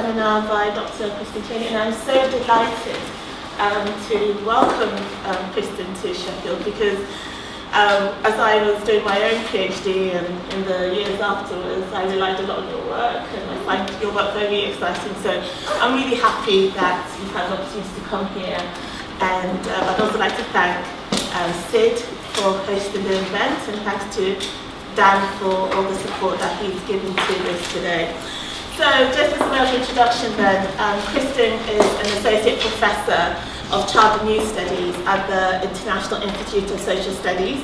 seminar by Dr. Kristen Cheney, and I'm so delighted to welcome Kristen to Sheffield because as I was doing my own PhD and in the years afterwards, I relied a lot on your work, and I find your work very exciting. So I'm really happy that you've had the opportunity to come here, and I'd also like to thank Sid for hosting the event, and thanks to Dan for all the support that he's given to this today. So just as a matter of introduction then, Kristen is an Associate Professor of Child and Youth Studies at the International Institute of Social Studies,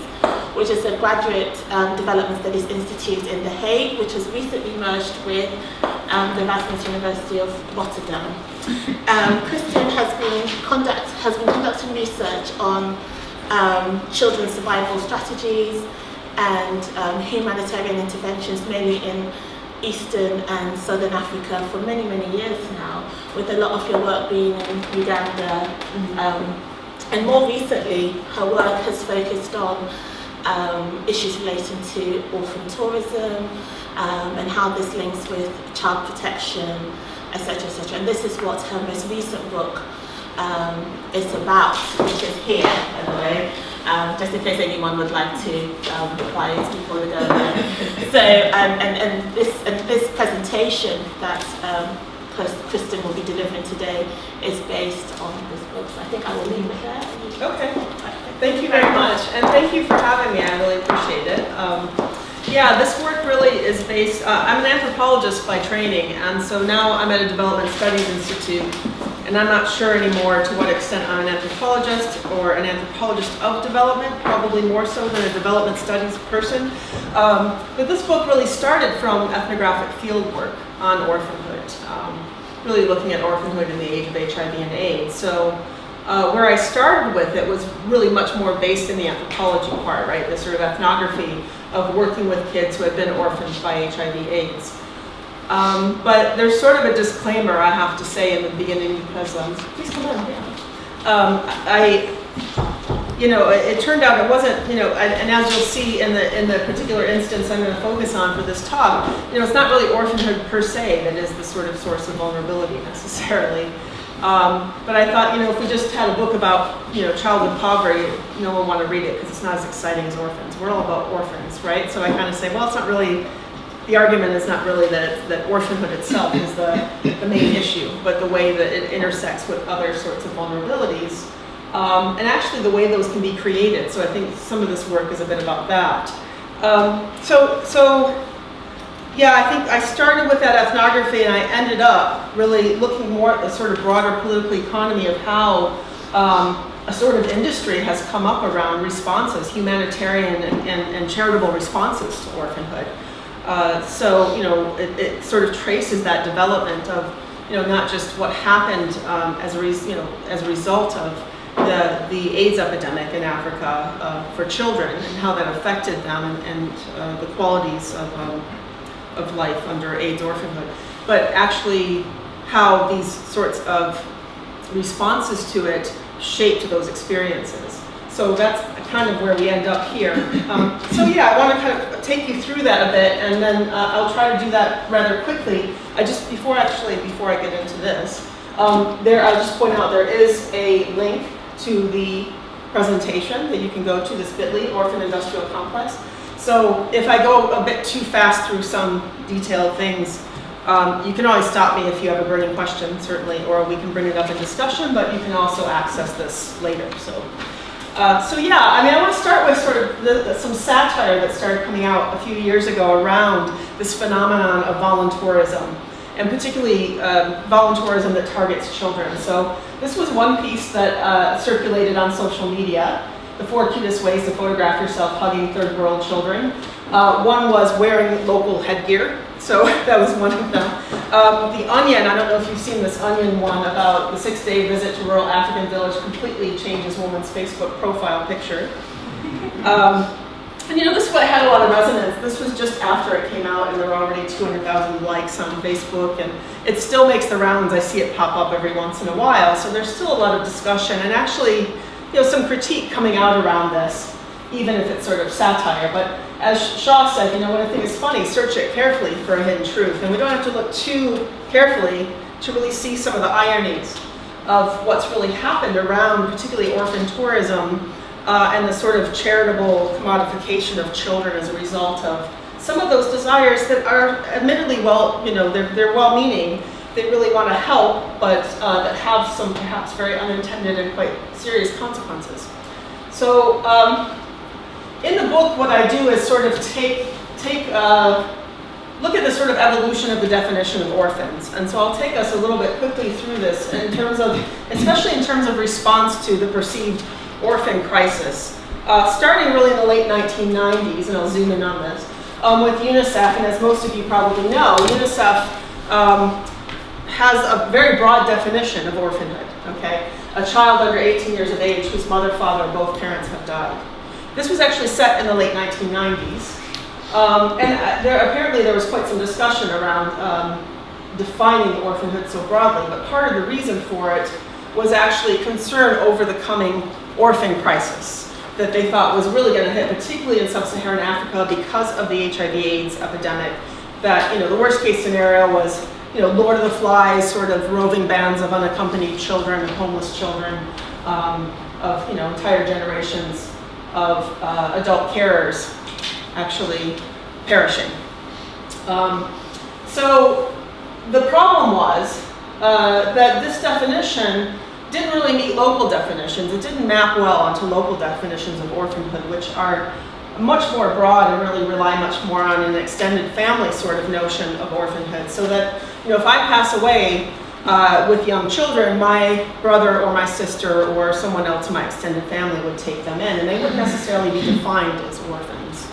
which is a graduate development studies institute in The Hague, which has recently merged with the Erasmus University of Rotterdam. Kristen has been conducting research on children's survival strategies and humanitarian interventions, mainly in Eastern and Southern Africa for many, many years now, with a lot of your work being in Uganda. And more recently, her work has focused on issues relating to orphan tourism and how this links with child protection, etc., etc. And this is what her most recent book is about, which is here, by the way. Just in case anyone would like to buy it before we go there. So, and this presentation that Kristen will be delivering today is based on this book. So I think I will leave it there. Okay. Thank you very much, and thank you for having me. I really appreciate it. Yeah, this work really is based. I'm an anthropologist by training, and so now I'm at a development studies institute. And I'm not sure anymore to what extent I'm an anthropologist or an anthropologist of development, probably more so than a development studies person. But this book really started from ethnographic field work on orphanhood, really looking at orphanhood in the age of HIV and AIDS. So where I started with it was really much more based in the anthropology part, right? The sort of ethnography of working with kids who had been orphaned by HIV/AIDS. But there's sort of a disclaimer I have to say in the beginning because, please come on, it turned out it wasn't, and as you'll see in the particular instance I'm going to focus on for this talk, it's not really orphanhood per se that is the sort of source of vulnerability necessarily. But I thought, if we just had a book about, childhood poverty, no one would want to read it because it's not as exciting as orphans. We're all about orphans, right? So I kind of say, well, it's not really. The argument is not really that orphanhood itself is the main issue, but the way that it intersects with other sorts of vulnerabilities, and actually the way those can be created. So I think some of this work is a bit about that. Yeah, I think I started with that ethnography, and I ended up really looking more at the sort of broader political economy of how a sort of industry has come up around responses, humanitarian and charitable responses to orphanhood. It sort of traces that development of, not just what happened as a result of the AIDS epidemic in Africa for children and how that affected them and the qualities of life under AIDS orphanhood, but actually how these sorts of responses to it shaped those experiences. So that's kind of where we end up here. I want to kind of take you through that a bit, and then I'll try to do that rather quickly. Before I get into this, I'll just point out there is a link to the presentation that you can go to, this bit.ly, Orphan Industrial Complex. So if I go a bit too fast through some detailed things, you can always stop me if you have a burning question, certainly, or we can bring it up in discussion, but you can also access this later. I want to start with sort of some satire that started coming out a few years ago around this phenomenon of voluntourism, and particularly voluntourism that targets children. So this was one piece that circulated on social media, the 4 cutest ways to photograph yourself hugging third world children. One was wearing local headgear, so that was one of them. The Onion, I don't know if you've seen this Onion one about the 6-day visit to rural African village completely changes woman's Facebook profile picture. This one had a lot of resonance. This was just after it came out, and there were already 200,000 likes on Facebook, and it still makes the rounds. I see it pop up every once in a while, so there's still a lot of discussion, and actually, some critique coming out around this, even if it's sort of satire. But as Shaw said, when a thing is funny, search it carefully for a hidden truth. And we don't have to look too carefully to really see some of the ironies of what's really happened around particularly orphan tourism and the sort of charitable commodification of children as a result of some of those desires that are admittedly they're well-meaning. They really want to help, but that have some perhaps very unintended and quite serious consequences. So in the book, what I do is sort of look at the sort of evolution of the definition of orphans. And so I'll take us a little bit quickly through this in terms of, especially in terms of response to the perceived orphan crisis. Starting really in the late 1990s, and I'll zoom in on this, with UNICEF, and as most of you probably know, UNICEF has a very broad definition of orphanhood, okay? A child under 18 years of age whose mother, father, or both parents have died. This was actually set in the late 1990s. Apparently there was quite some discussion around defining orphanhood so broadly, but part of the reason for it was actually concern over the coming orphan crisis that they thought was really going to hit, particularly in sub-Saharan Africa because of the HIV/AIDS epidemic. That, the worst case scenario was, Lord of the Flies, sort of roving bands of unaccompanied children and homeless children, of, entire generations of adult carers actually perishing. So the problem was that this definition didn't really meet local definitions. It didn't map well onto local definitions of orphanhood, which are much more broad and really rely much more on an extended family sort of notion of orphanhood. So that, if I pass away with young children, my brother or my sister or someone else in my extended family would take them in, and they wouldn't necessarily be defined as orphans.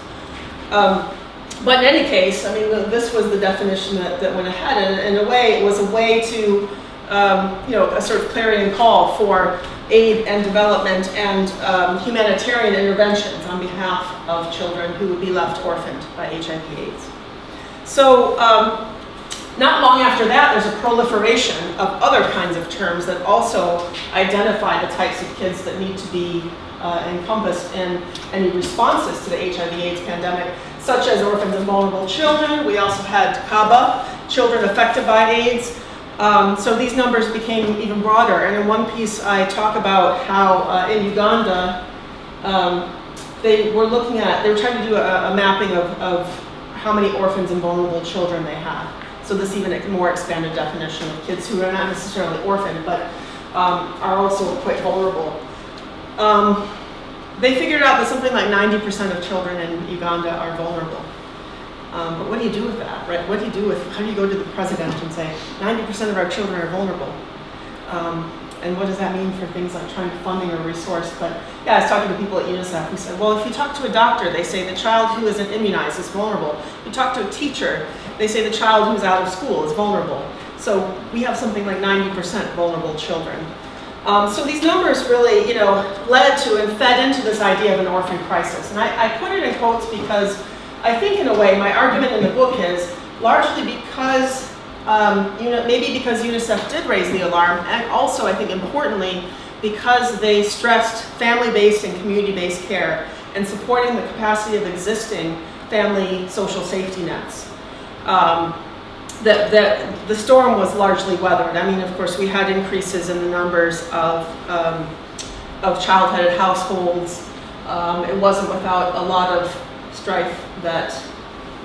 But in any case, this was the definition that went ahead, and in a way, it was a way to, a sort of clarion call for aid and development and humanitarian interventions on behalf of children who would be left orphaned by HIV/AIDS. So not long after that, there's a proliferation of other kinds of terms that also identify the types of kids that need to be encompassed in any responses to the HIV/AIDS pandemic, such as orphans and vulnerable children. We also had CABA, children affected by AIDS. So these numbers became even broader. And in one piece, I talk about how in Uganda, they were trying to do a mapping of how many orphans and vulnerable children they had. So this even a more expanded definition of kids who are not necessarily orphaned, but are also quite vulnerable. They figured out that something like 90% of children in Uganda are vulnerable. But what do you do with that, right? How do you go to the president and say, 90% of our children are vulnerable? And what does that mean for things like trying to funding or resource? But yeah, I was talking to people at UNICEF who said, well, if you talk to a doctor, they say the child who isn't immunized is vulnerable. If you talk to a teacher, they say the child who's out of school is vulnerable. So we have something like 90% vulnerable children. So these numbers really, led to and fed into this idea of an orphan crisis. And I put it in quotes because I think in a way my argument in the book is largely because, maybe because UNICEF did raise the alarm, and also I think importantly because they stressed family-based and community-based care and supporting the capacity of existing family social safety nets. That the storm was largely weathered. Of course, we had increases in the numbers of child-headed households. It wasn't without a lot of strife that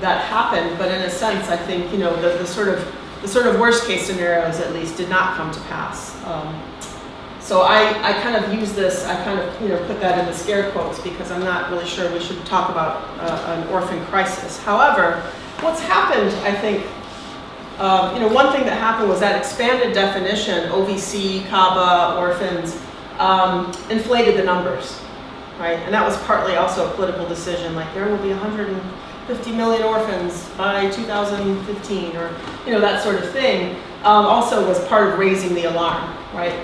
happened, but in a sense, I think the sort of worst-case scenarios at least did not come to pass. So I kind of use this. I kind of put that in the scare quotes because I'm not really sure we should talk about an orphan crisis. However, what's happened, I think. One thing that happened was that expanded definition, OVC, CABA, orphans, inflated the numbers, right? And that was partly also a political decision, like there will be 150 million orphans by 2015, or that sort of thing. Also was part of raising the alarm, right?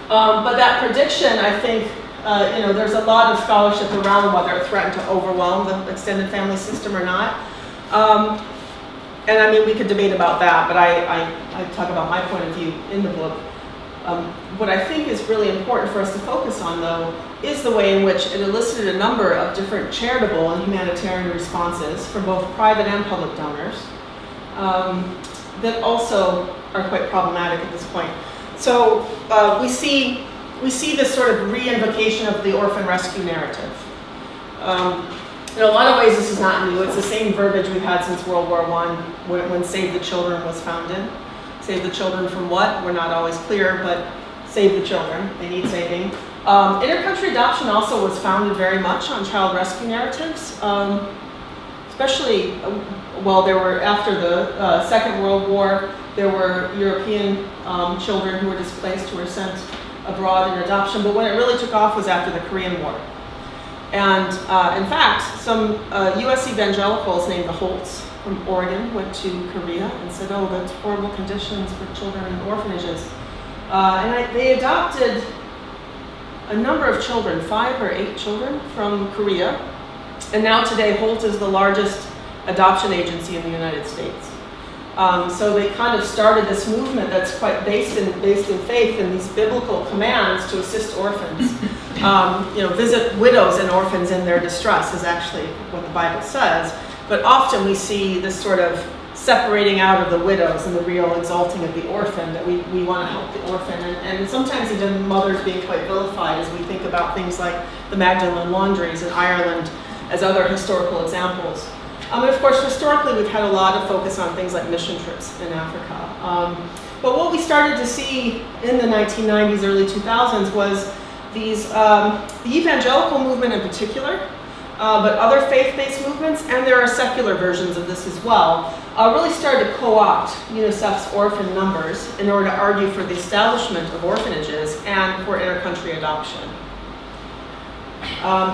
But that prediction, I think, there's a lot of scholarship around whether it threatened to overwhelm the extended family system or not. And we could debate about that, but I talk about my point of view in the book. What I think is really important for us to focus on, though, is the way in which it elicited a number of different charitable and humanitarian responses from both private and public donors that also are quite problematic at this point. So we see this sort of re-invocation of the orphan rescue narrative. In a lot of ways, this is not new. It's the same verbiage we've had since World War I, when Save the Children was founded. Save the children from what? We're not always clear, but save the children. They need saving. Intercountry adoption also was founded very much on child rescue narratives, especially, well, there were, after the Second World War, there were European children who were displaced who were sent abroad in adoption, but when it really took off was after the Korean War. And in fact, some US evangelicals named the Holtz from Oregon went to Korea and said, oh, that's horrible conditions for children in orphanages. They adopted a number of children, 5 or 8 children from Korea. And now today, Holt is the largest adoption agency in the United States. So they kind of started this movement that's quite based in faith and these biblical commands to assist orphans. Visit widows and orphans in their distress is actually what the Bible says. But often we see this sort of separating out of the widows and the real exalting of the orphan, that we want to help the orphan. And sometimes even mothers being quite vilified as we think about things like the Magdalene laundries in Ireland as other historical examples. And of course, historically, we've had a lot of focus on things like mission trips in Africa. But what we started to see in the 1990s, early 2000s was these, the evangelical movement in particular, but other faith-based movements, and there are secular versions of this as well, really started to co-opt UNICEF's orphan numbers in order to argue for the establishment of orphanages and for intercountry adoption.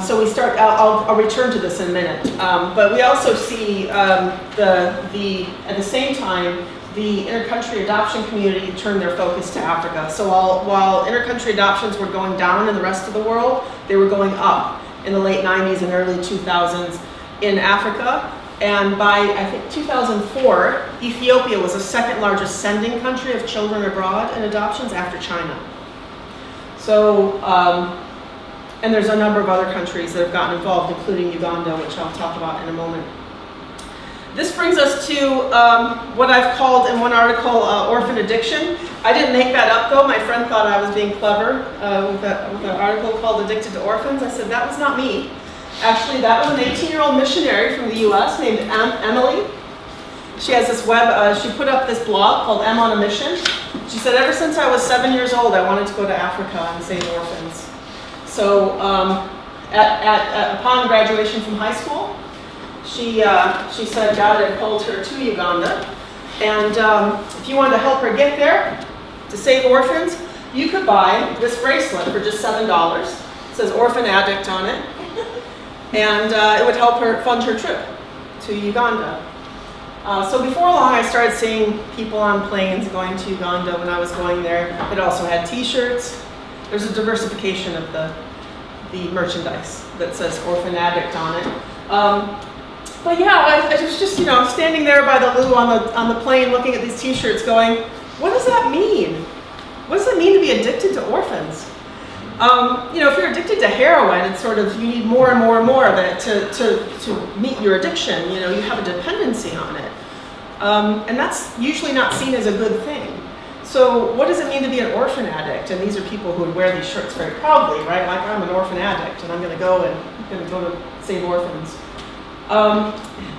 So we start, I'll return to this in a minute, but we also see at the same time, the intercountry adoption community turned their focus to Africa. So while intercountry adoptions were going down in the rest of the world, they were going up in the late 90s and early 2000s in Africa. And by, I think, 2004, Ethiopia was the second largest sending country of children abroad in adoptions after China. So, and there's a number of other countries that have gotten involved, including Uganda, which I'll talk about in a moment. This brings us to what I've called in one article orphan addiction. I didn't make that up though. My friend thought I was being clever with an article called Addicted to Orphans. I said, that was not me. Actually, that was an 18-year-old missionary from the US named Emily. She has this she put up this blog called M on a Mission. She said, ever since I was 7 years old, I wanted to go to Africa and save orphans. So upon graduation from high school, she said God had called her to Uganda. And if you wanted to help her get there, to save orphans, you could buy this bracelet for just $7. It says Orphan Addict on it. And it would help her fund her trip to Uganda. So before long, I started seeing people on planes going to Uganda when I was going there. It also had T-shirts. There's a diversification of the merchandise that says Orphan Addict on it. But yeah, I was just standing there by the loo on the plane looking at these T-shirts going, what does that mean? What does it mean to be addicted to orphans? If you're addicted to heroin, it's sort of, you need more and more and more of it to meet your addiction. You have a dependency on it. And that's usually not seen as a good thing. So what does it mean to be an orphan addict? And these are people who would wear these shirts very proudly, right? Like, I'm an orphan addict and I'm going to go to save orphans.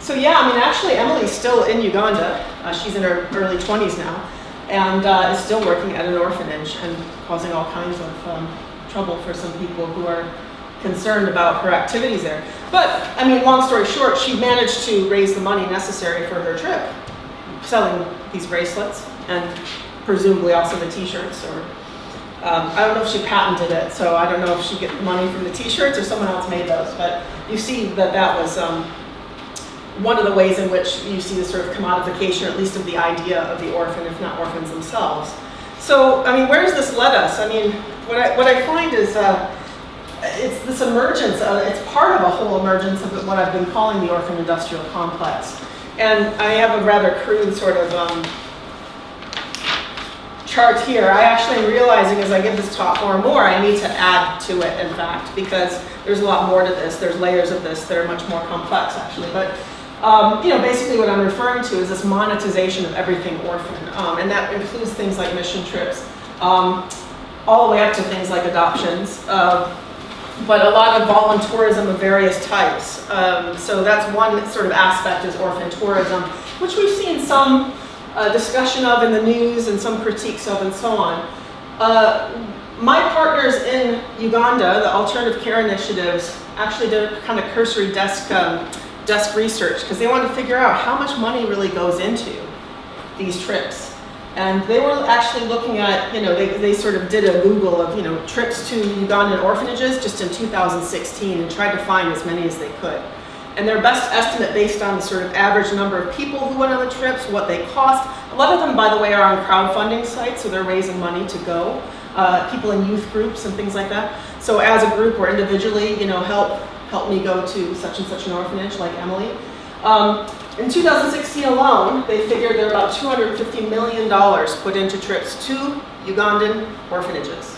So yeah, actually Emily's still in Uganda. She's in her early 20s now and is still working at an orphanage and causing all kinds of trouble for some people who are concerned about her activities there. But, long story short, she managed to raise the money necessary for her trip, selling these bracelets and presumably also the T-shirts. Or I don't know if she patented it, so I don't know if she get the money from the T-shirts or someone else made those. But you see that was one of the ways in which you see this sort of commodification, at least of the idea of the orphan, if not orphans themselves. So, where does this lead us? What I find is it's this emergence, it's part of a whole emergence of what I've been calling the orphan industrial complex. And I have a rather crude sort of chart here. I actually am realizing as I give this talk more and more, I need to add to it, in fact, because there's a lot more to this. There's layers of this that are much more complex, actually. But Basically what I'm referring to is this monetization of everything orphan, and that includes things like mission trips, all the way up to things like adoptions, but a lot of voluntourism of various types. So that's one sort of aspect is orphan tourism, which we've seen some discussion of in the news and some critiques of and so on. My partners in Uganda, the Alternative Care Initiatives, actually did a kind of cursory desk research because they wanted to figure out how much money really goes into these trips. And they were actually looking at, they sort of did a Google of, trips to Ugandan orphanages just in 2016 and tried to find as many as they could. And their best estimate based on the sort of average number of people who went on the trips, what they cost. A lot of them, by the way, are on crowdfunding sites, so they're raising money to go. People in youth groups and things like that. So as a group or individually, help me go to such and such an orphanage like Emily. In 2016 alone, they figured there are about $250 million put into trips to Ugandan orphanages.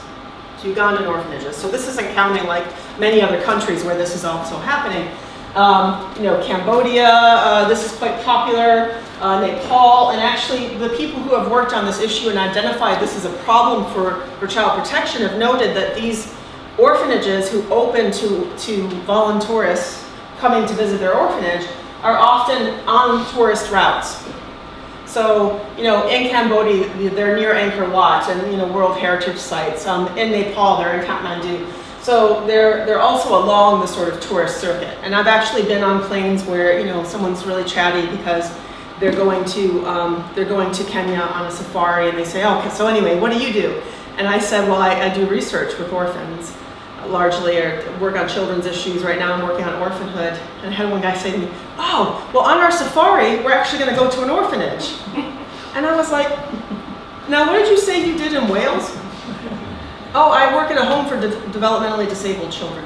So this isn't counting like many other countries where this is also happening. Cambodia, this is quite popular, Nepal, and actually the people who have worked on this issue and identified this as a problem for child protection have noted that these orphanages who open to voluntourists coming to visit their orphanage are often on tourist routes. So, in Cambodia, they're near Angkor Wat and, World Heritage Sites. In Nepal, they're in Kathmandu. So they're also along the sort of tourist circuit. And I've actually been on planes where, someone's really chatty because they're going to Kenya on a safari and they say, oh, okay, so anyway, what do you do? And I said, well, I do research with orphans. Largely, or work on children's issues. Right now I'm working on orphanhood. And I had one guy say to me, oh, well on our safari, we're actually gonna go to an orphanage. And I was like, now what did you say you did in Wales? Oh, I work at a home for developmentally disabled children.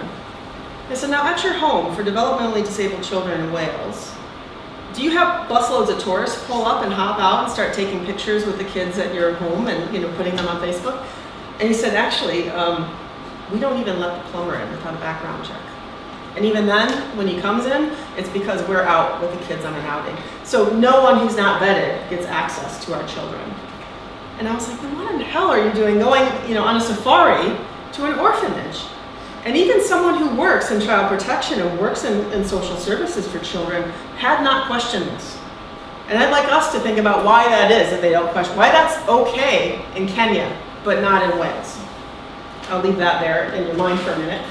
I said, now at your home for developmentally disabled children in Wales, do you have busloads of tourists pull up and hop out and start taking pictures with the kids at your home and putting them on Facebook? And he said, actually, we don't even let the plumber in without a background check. And even then, when he comes in, it's because we're out with the kids on an outing. So no one who's not vetted gets access to our children. And I was like, well, what in the hell are you doing going, on a safari to an orphanage? And even someone who works in child protection and works in social services for children had not questioned this. And I'd like us to think about why that is that they don't question, why that's okay in Kenya, but not in Wales. I'll leave that there in your mind for a minute.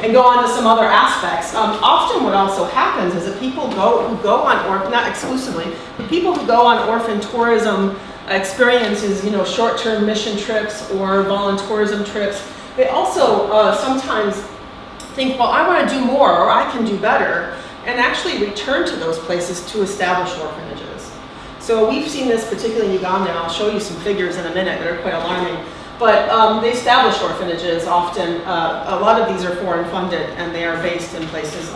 And go on to some other aspects. Often what also happens is that people who go on, not exclusively, but people who go on orphan tourism experiences, short-term mission trips or voluntourism trips, they also sometimes think, well, I want to do more or I can do better, and actually return to those places to establish orphanages. So we've seen this particularly in Uganda, and I'll show you some figures in a minute that are quite alarming. But they establish orphanages often. A lot of these are foreign funded and they are based in places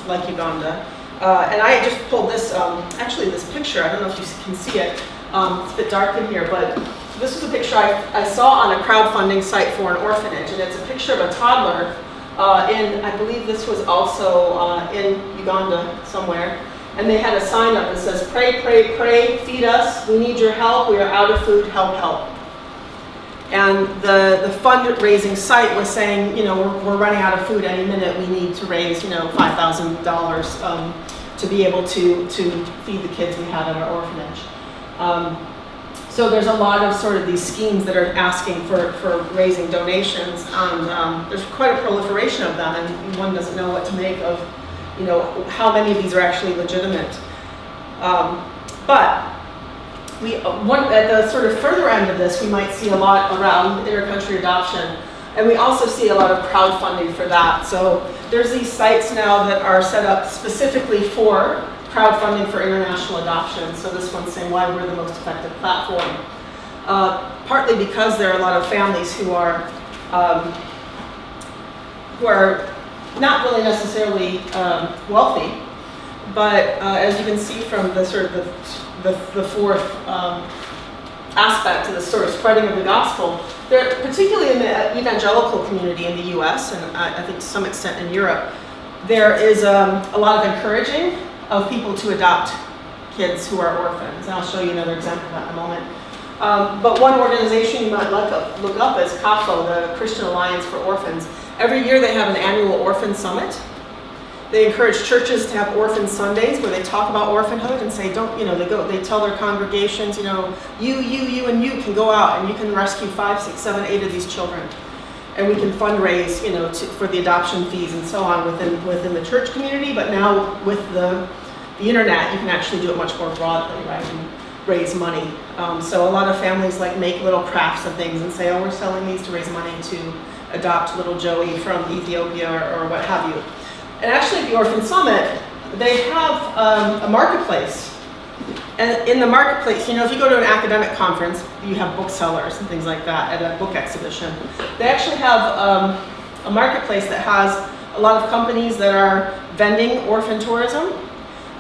like Uganda. And I just pulled this, actually this picture, I don't know if you can see it. It's a bit dark in here, but this is a picture I saw on a crowdfunding site for an orphanage. And it's a picture of a toddler I believe this was also in Uganda somewhere. And they had a sign up that says, pray, pray, pray, feed us, we need your help, we are out of food, help, help. And the fundraising site was saying, we're running out of food any minute. We need to raise, $5,000 to be able to feed the kids we have at our orphanage. So there's a lot of sort of these schemes that are asking for raising donations, and there's quite a proliferation of them, and one doesn't know what to make of, how many of these are actually legitimate. But at the sort of further end of this, we might see a lot around inter-country adoption, and we also see a lot of crowdfunding for that. So there's these sites now that are set up specifically for crowdfunding for international adoption. So this one's saying why we're the most effective platform. Partly because there are a lot of families who are not really necessarily wealthy, but as you can see from the sort of the fourth aspect to the sort of spreading of the gospel, particularly in the evangelical community in the US, and I think to some extent in Europe, there is a lot of encouraging of people to adopt kids who are orphans. And I'll show you another example of that in a moment. But one organization you might look up is CAFO, the Christian Alliance for Orphans. Every year they have an annual Orphan Summit. They encourage churches to have Orphan Sundays where they talk about orphanhood and say, they tell their congregations, you, and you can go out and you can rescue 5, 6, 7, 8 of these children. And we can fundraise, for the adoption fees and so on within the church community. But now with the internet, you can actually do it much more broadly, right? And raise money. So a lot of families make little crafts of things and say, oh, we're selling these to raise money to adopt little Joey from Ethiopia or what have you. And actually at the Orphan Summit, they have a marketplace. And in the marketplace, if you go to an academic conference, you have booksellers and things like that at a book exhibition. They actually have a marketplace that has a lot of companies that are vending orphan tourism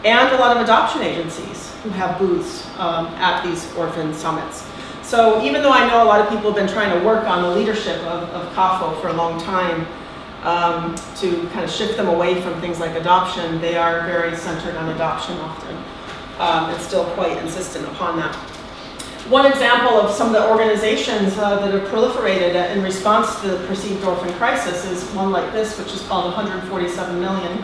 and a lot of adoption agencies who have booths at these orphan summits. So even though I know a lot of people have been trying to work on the leadership of CAFO for a long time to kind of shift them away from things like adoption, they are very centered on adoption often. And still quite insistent upon that. One example of some of the organizations that have proliferated in response to the perceived orphan crisis is one like this, which is called 147 Million.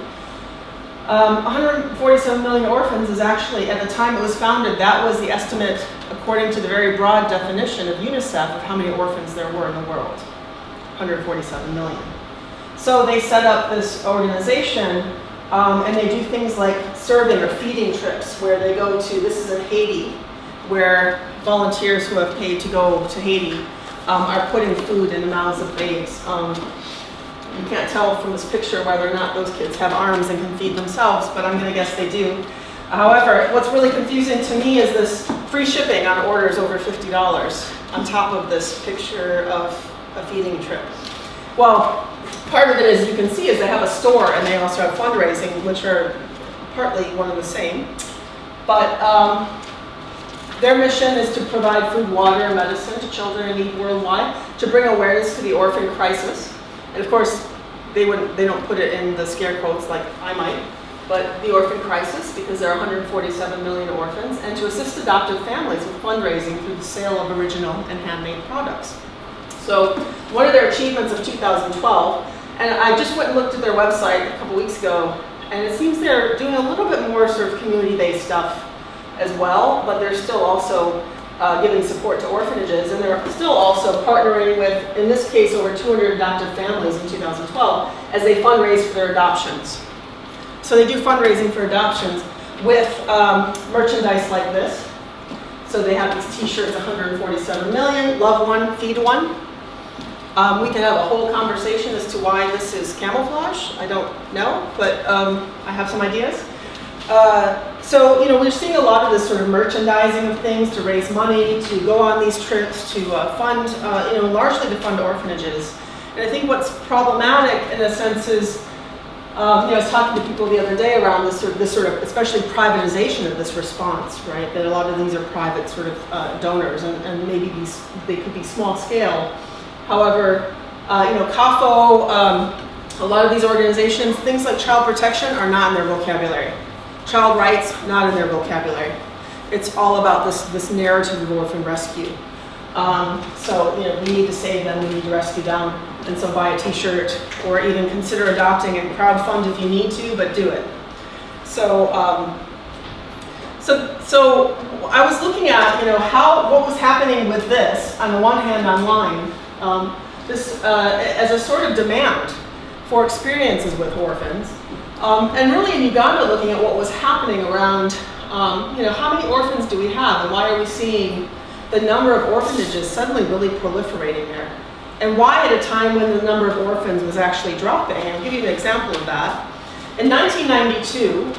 147 million orphans is actually, at the time it was founded, that was the estimate according to the very broad definition of UNICEF of how many orphans there were in the world. 147 million. So they set up this organization and they do things like serving or feeding trips where they go to, this is in Haiti, where volunteers who have paid to go to Haiti are putting food in the mouths of babes. You can't tell from this picture whether or not those kids have arms and can feed themselves, but I'm gonna guess they do. However, what's really confusing to me is this free shipping on orders over $50 on top of this picture of a feeding trip. Well, part of it, as you can see, is they have a store and they also have fundraising, which are partly one and the same. But their mission is to provide food, water, and medicine to children in need worldwide, to bring awareness to the orphan crisis. And of course, they don't put it in the scare quotes like I might, but the orphan crisis, because there are 147 million orphans, and to assist adoptive families with fundraising through the sale of original and handmade products. So one of their achievements of 2012, and I just went and looked at their website a couple weeks ago, and it seems they're doing a little bit more sort of community-based stuff as well, but they're still also giving support to orphanages, and they're still also partnering with, in this case, over 200 adoptive families in 2012 as they fundraise for their adoptions. So they do fundraising for adoptions with merchandise like this. So they have these t-shirts, 147 million, love one, feed one. We can have a whole conversation as to why this is camouflage. I don't know, but I have some ideas. So, we're seeing a lot of this sort of merchandising of things to raise money, to go on these trips, to fund, largely to fund orphanages. And I think what's problematic in a sense is, I was talking to people the other day around this sort of, especially privatization of this response, right? That a lot of these are private sort of donors, and maybe they could be small scale. However, CAFO, a lot of these organizations, things like child protection are not in their vocabulary. Child rights, not in their vocabulary. It's all about this narrative of orphan rescue. So, we need to save them, we need to rescue them, and so buy a t-shirt, or even consider adopting and crowdfund if you need to, but do it. So, so I was looking at, what was happening with this, on the one hand online, as a sort of demand for experiences with orphans. And really in Uganda, looking at what was happening around, how many orphans do we have, and why are we seeing the number of orphanages suddenly really proliferating there? And why at a time when the number of orphans was actually dropping? I'll give you an example of that. In 1992,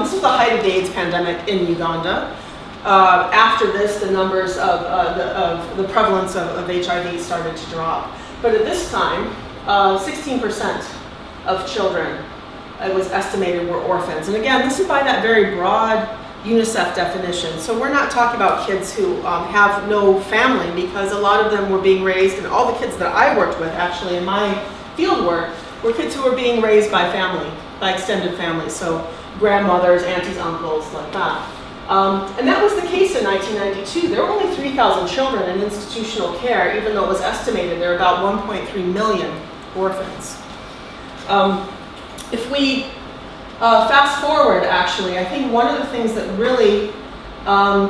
this was the height of the AIDS pandemic in Uganda. After this, the numbers of the prevalence of HIV started to drop. But at this time, 16% of children, it was estimated, were orphans. And again, this is by that very broad UNICEF definition. So we're not talking about kids who have no family, because a lot of them were being raised, and all the kids that I worked with actually in my field work were kids who were being raised by family. by extended families, so grandmothers, aunties, uncles, like that. And that was the case in 1992. There were only 3,000 children in institutional care, even though it was estimated there were about 1.3 million orphans. If we fast forward, actually, I think one of the things that really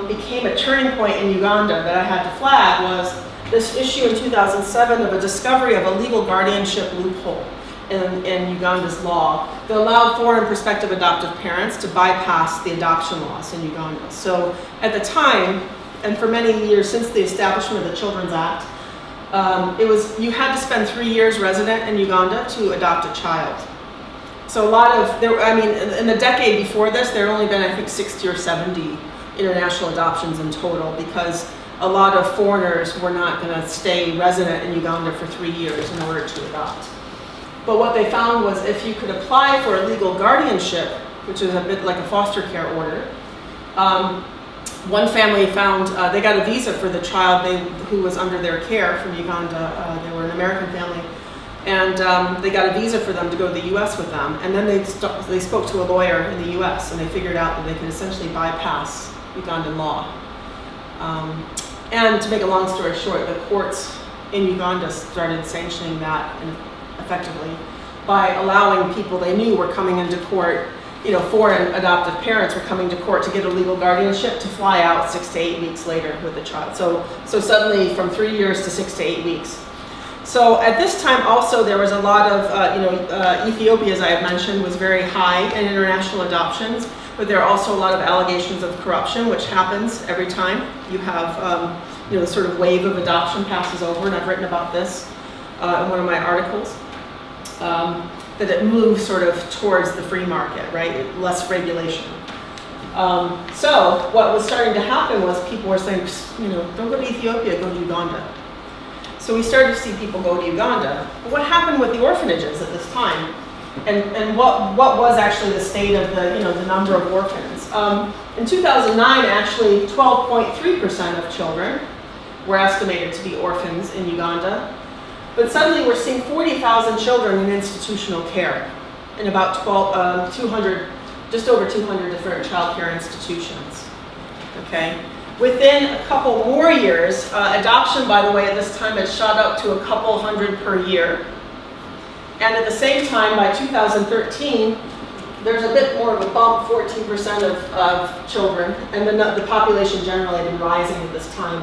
became a turning point in Uganda that I had to flag was this issue in 2007 of a discovery of a legal guardianship loophole in Uganda's law that allowed foreign prospective adoptive parents to bypass the adoption laws in Uganda. So at the time, and for many years since the establishment of the Children's Act, you had to spend 3 years resident in Uganda to adopt a child. So in the decade before this, there had only been, I think, 60 or 70 international adoptions in total, because a lot of foreigners were not going to stay resident in Uganda for 3 years in order to adopt. But what they found was if you could apply for a legal guardianship, which is a bit like a foster care order, one family found they got a visa for the child who was under their care from Uganda. They were an American family. And they got a visa for them to go to the U.S. with them. And then they spoke to a lawyer in the U.S. and they figured out that they could essentially bypass Ugandan law. And to make a long story short, the courts in Uganda started sanctioning that effectively by allowing people they knew were coming into court, foreign adoptive parents were coming to court to get a legal guardianship to fly out 6 to 8 weeks later with the child. So suddenly from 3 years to 6 to 8 weeks. So at this time also there was a lot of, Ethiopia, as I have mentioned, was very high in international adoptions, but there are also a lot of allegations of corruption, which happens every time you have, the sort of wave of adoption passes over, and I've written about this in one of my articles, that it moves sort of towards the free market, right? Less regulation. So what was starting to happen was people were saying, don't go to Ethiopia, go to Uganda. So we started to see people go to Uganda. But what happened with the orphanages at this time? And what was actually the state of the number of orphans? In 2009, actually 12.3% of children were estimated to be orphans in Uganda. But suddenly we're seeing 40,000 children in institutional care in about just over 200 different child care institutions. Okay. Within a couple more years, adoption, by the way, at this time had shot up to a couple hundred per year. And at the same time, by 2013, there's a bit more of a bump, 14% of children, and the population generally had been rising at this time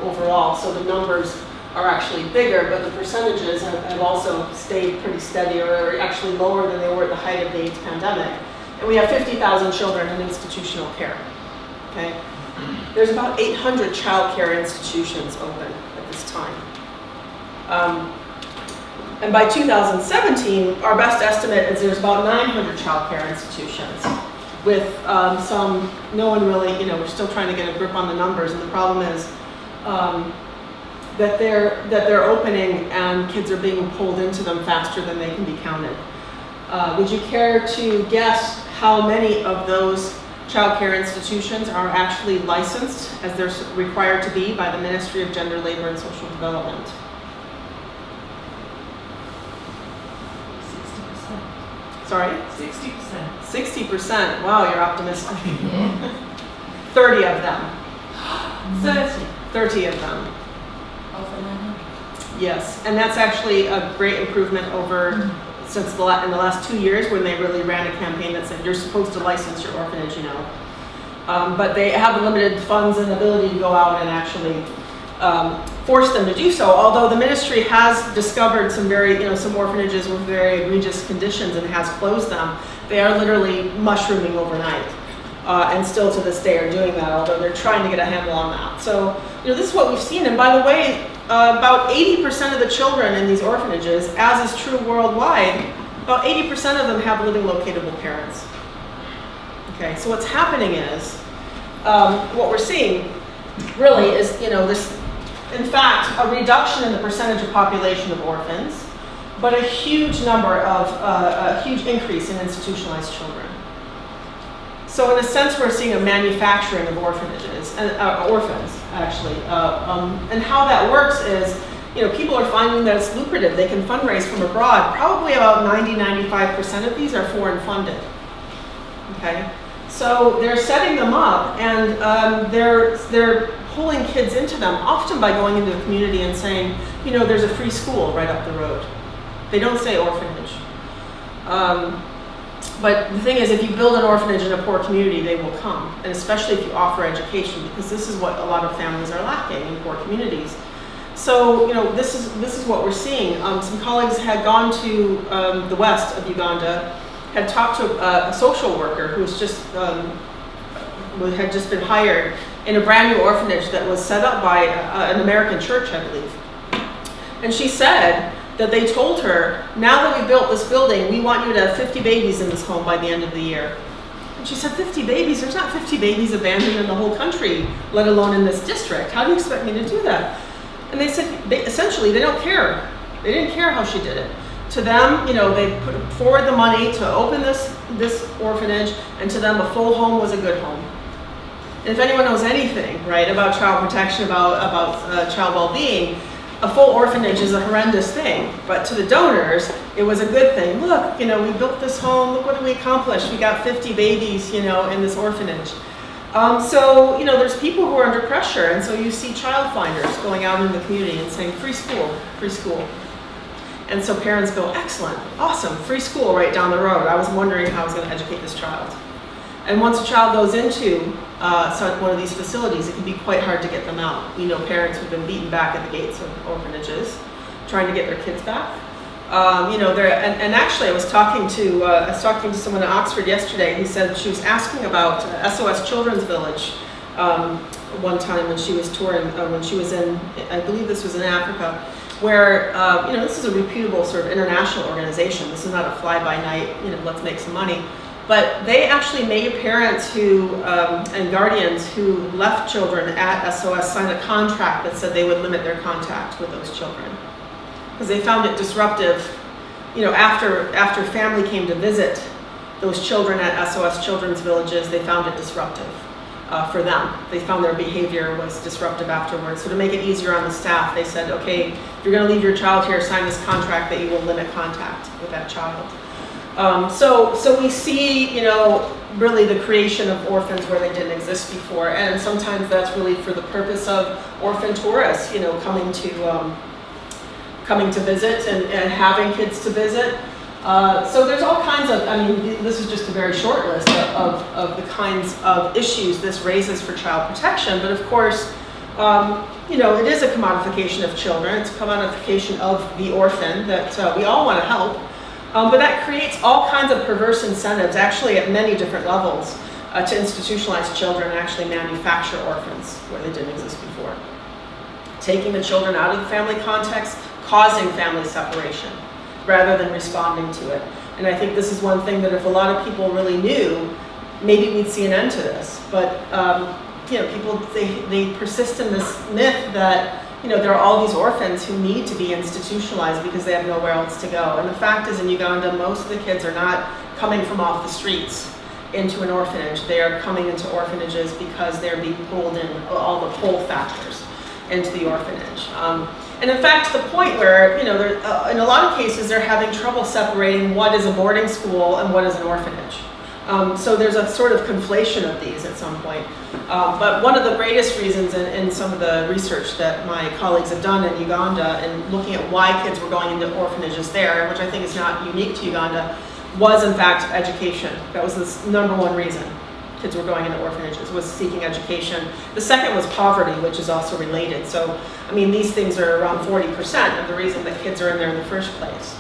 overall, so the numbers are actually bigger, but the percentages have also stayed pretty steady, or are actually lower than they were at the height of the AIDS pandemic. And we have 50,000 children in institutional care. Okay? There's about 800 child care institutions open at this time. And by 2017, our best estimate is there's about 900 child care institutions with no one really, we're still trying to get a grip on the numbers, and the problem is that they're opening and kids are being pulled into them faster than they can be counted. Would you care to guess how many of those child care institutions are actually licensed as they're required to be by the Ministry of Gender, Labor, and Social Development? 60%. Sorry? 60%. 60%. Wow, you're optimistic. 30 of them. 30. 30 of them. Over 900. Yes, and that's actually a great improvement over since in the last 2 years, when they really ran a campaign that said you're supposed to license your orphanage, but they have limited funds and ability to go out and actually force them to do so. Although the ministry has discovered some some orphanages with very egregious conditions and has closed them, they are literally mushrooming overnight, and still to this day are doing that. Although they're trying to get a handle on that. So this is what we've seen. And by the way, about 80% of the children in these orphanages, as is true worldwide, about 80% of them have living locatable parents. Okay, so what's happening is, what we're seeing really is, this, in fact, a reduction in the percentage of population of orphans, but a huge increase in institutionalized children. So in a sense, we're seeing a manufacturing of orphanages, and orphans, actually. And how that works is people are finding that it's lucrative. They can fundraise from abroad. Probably about 90-95% of these are foreign funded. Okay, so they're setting them up, and they're pulling kids into them, often by going into the community and saying, there's a free school right up the road. They don't say orphanage. But the thing is, if you build an orphanage in a poor community, they will come, and especially if you offer education, because this is what a lot of families are lacking in poor communities. So, this is what we're seeing. Some colleagues had gone to the west of Uganda, had talked to a social worker who was had just been hired in a brand new orphanage that was set up by an American church, I believe. And she said that they told her, now that we built this building, we want you to have 50 babies in this home by the end of the year. And she said, 50 babies? There's not 50 babies abandoned in the whole country, let alone in this district. How do you expect me to do that? And they said, essentially, they don't care. They didn't care how she did it. To them, they put forward the money to open this orphanage, and to them, a full home was a good home. And if anyone knows anything, right, about child protection, about child well-being, a full orphanage is a horrendous thing, but to the donors, it was a good thing. Look, we built this home, look what we accomplished. We got 50 babies, in this orphanage. So, there's people who are under pressure, and so you see child finders going out in the community and saying, free school, free school. And so parents go, excellent, awesome, free school right down the road. I was wondering how I was going to educate this child. And once a child goes into one of these facilities, it can be quite hard to get them out. We know parents who've been beaten back at the gates of orphanages, trying to get their kids back. And actually, I was talking to someone at Oxford yesterday who said she was asking about SOS Children's Village one time when she was touring, when she was in, I believe this was in Africa, where this is a reputable sort of international organization. This is not a fly-by-night, let's make some money. But they actually made parents and guardians who left children at SOS sign a contract that said they would limit their contact with those children. Because they found it disruptive, after family came to visit those children at SOS Children's Villages, they found it disruptive for them. They found their behavior was disruptive afterwards. So to make it easier on the staff, they said, okay, if you're gonna leave your child here, sign this contract that you will limit contact with that child. So we see, really the creation of orphans where they didn't exist before, and sometimes that's really for the purpose of orphan tourists, coming to visit and having kids to visit. So there's all kinds of, this is just a very short list of the kinds of issues this raises for child protection, but of course, it is a commodification of children. It's a commodification of the orphan that we all want to help. But that creates all kinds of perverse incentives, actually at many different levels, to institutionalize children and actually manufacture orphans where they didn't exist before. Taking the children out of the family context, causing family separation, rather than responding to it. And I think this is one thing that if a lot of people really knew, maybe we'd see an end to this. But people, they persist in this myth that there are all these orphans who need to be institutionalized because they have nowhere else to go. And the fact is, in Uganda, most of the kids are not coming from off the streets into an orphanage. They are coming into orphanages because they're being pulled in, all the pull factors into the orphanage. And in fact, to the point where, in a lot of cases, they're having trouble separating what is a boarding school and what is an orphanage. So there's a sort of conflation of these at some point. But one of the greatest reasons in some of the research that my colleagues have done in Uganda and looking at why kids were going into orphanages there, which I think is not unique to Uganda, was in fact education. That was the number one reason kids were going into orphanages, was seeking education. The second was poverty, which is also related. So, these things are around 40% of the reason that kids are in there in the first place.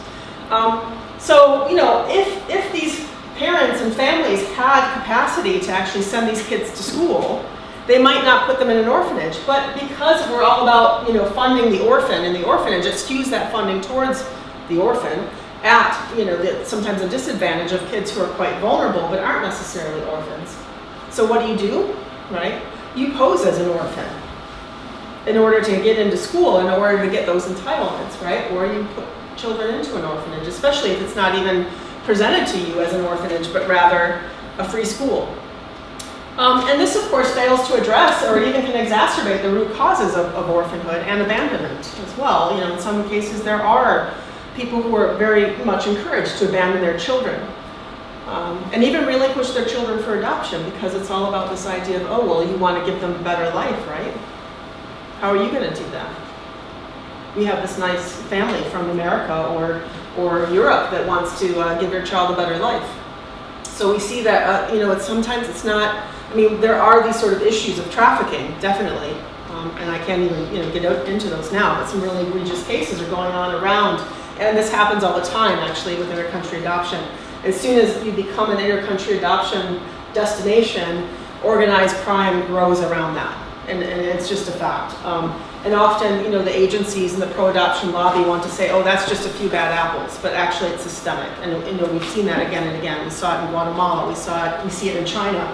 So, if these parents and families had capacity to actually send these kids to school, they might not put them in an orphanage. But because we're all about, funding the orphan and the orphanage, it skews that funding towards the orphan at, sometimes a disadvantage of kids who are quite vulnerable but aren't necessarily orphans. So what do? Right? You pose as an orphan in order to get into school, in order to get those entitlements, right? Or you put children into an orphanage, especially if it's not even presented to you as an orphanage, but rather a free school. And this, of course, fails to address or even can exacerbate the root causes of orphanhood and abandonment as well. You know, in some cases there are people who are very much encouraged to abandon their children and even relinquish their children for adoption, because it's all about this idea of, oh, well, you want to give them a better life, right? How are you going to do that? We have this nice family from America or Europe that wants to give their child a better life. So we see that, you know, sometimes it's not, I mean, there are these sort of issues of trafficking, definitely, and I can't even, you know, get into those now, but some really egregious cases are going on around, and this happens all the time, actually, with intercountry adoption. As soon as you become an intercountry adoption destination, organized crime grows around that, and it's just a fact. And often, you know, the agencies and the pro-adoption lobby want to say, oh, that's just a few bad apples, but actually it's systemic. And, you know, we've seen that again and again. We saw it in Guatemala, we see it in China,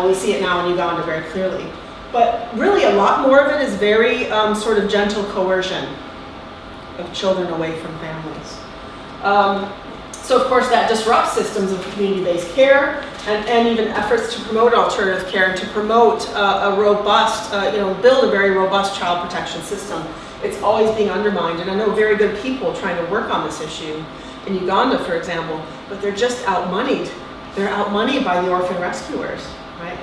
we see it now in Uganda very clearly. But really a lot more of it is very sort of gentle coercion of children away from families. So of course that disrupts systems of community-based care and even efforts to promote alternative care and to promote a robust, you know, build a very robust child protection system. It's always being undermined, and I know very good people trying to work on this issue in Uganda, for example, but they're just outmoneyed. They're outmoneyed by the orphan rescuers, right?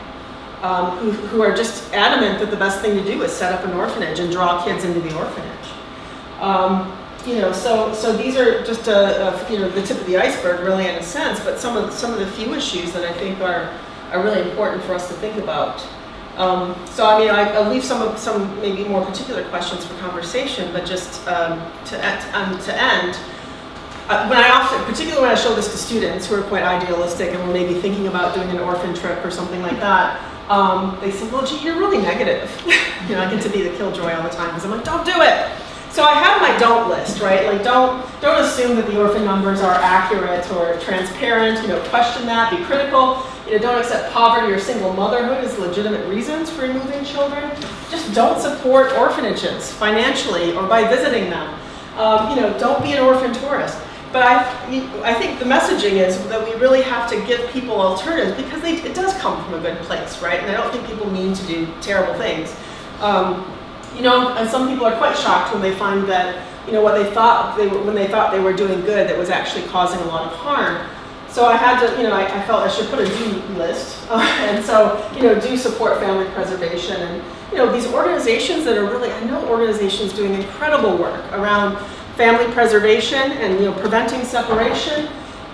Who are just adamant that the best thing to do is set up an orphanage and draw kids into the orphanage. You know, so these are just you know, the tip of the iceberg, really, in a sense. But some of the few issues that I think are really important for us to think about. So I mean, I'll leave some maybe more particular questions for conversation, but just to end. Particularly when I show this to students who are quite idealistic and were maybe thinking about doing an orphan trip or something like that, they say, well, gee, you're really negative. You know, I get to be the killjoy all the time because I'm like, don't do it. So I have my don't list, right? Like don't assume that the orphan numbers are accurate or transparent. You know, question that, be critical. You know, don't accept poverty or single motherhood as legitimate reasons for removing children. Just don't support orphanages financially or by visiting them. You know, don't be an orphan tourist. But I think the messaging is that we really have to give people alternatives because it does come from a good place, right? And I don't think people mean to do terrible things. You know, and some people are quite shocked when they find that, you know, what they thought when they thought they were doing good, that was actually causing a lot of harm. So I had to, you know, I felt I should put a do list, and so, you know, do support family preservation, and, you know, these organizations that are really, I know organizations doing incredible work around family preservation and, you know, preventing separation,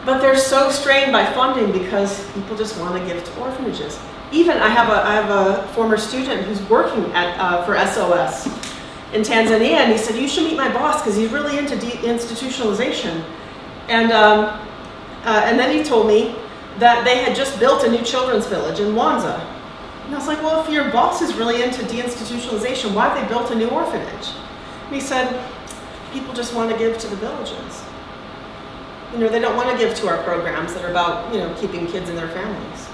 but they're so strained by funding because people just want to give to orphanages. Even I have a former student who's working for SOS in Tanzania, and he said, you should meet my boss because he's really into institutionalization. And then he told me that they had just built a new children's village in Mwanza. And I was like, well, if your boss is really into deinstitutionalization, why have they built a new orphanage? And he said, people just want to give to the villages. You know, they don't want to give to our programs that are about, you know, keeping kids in their families.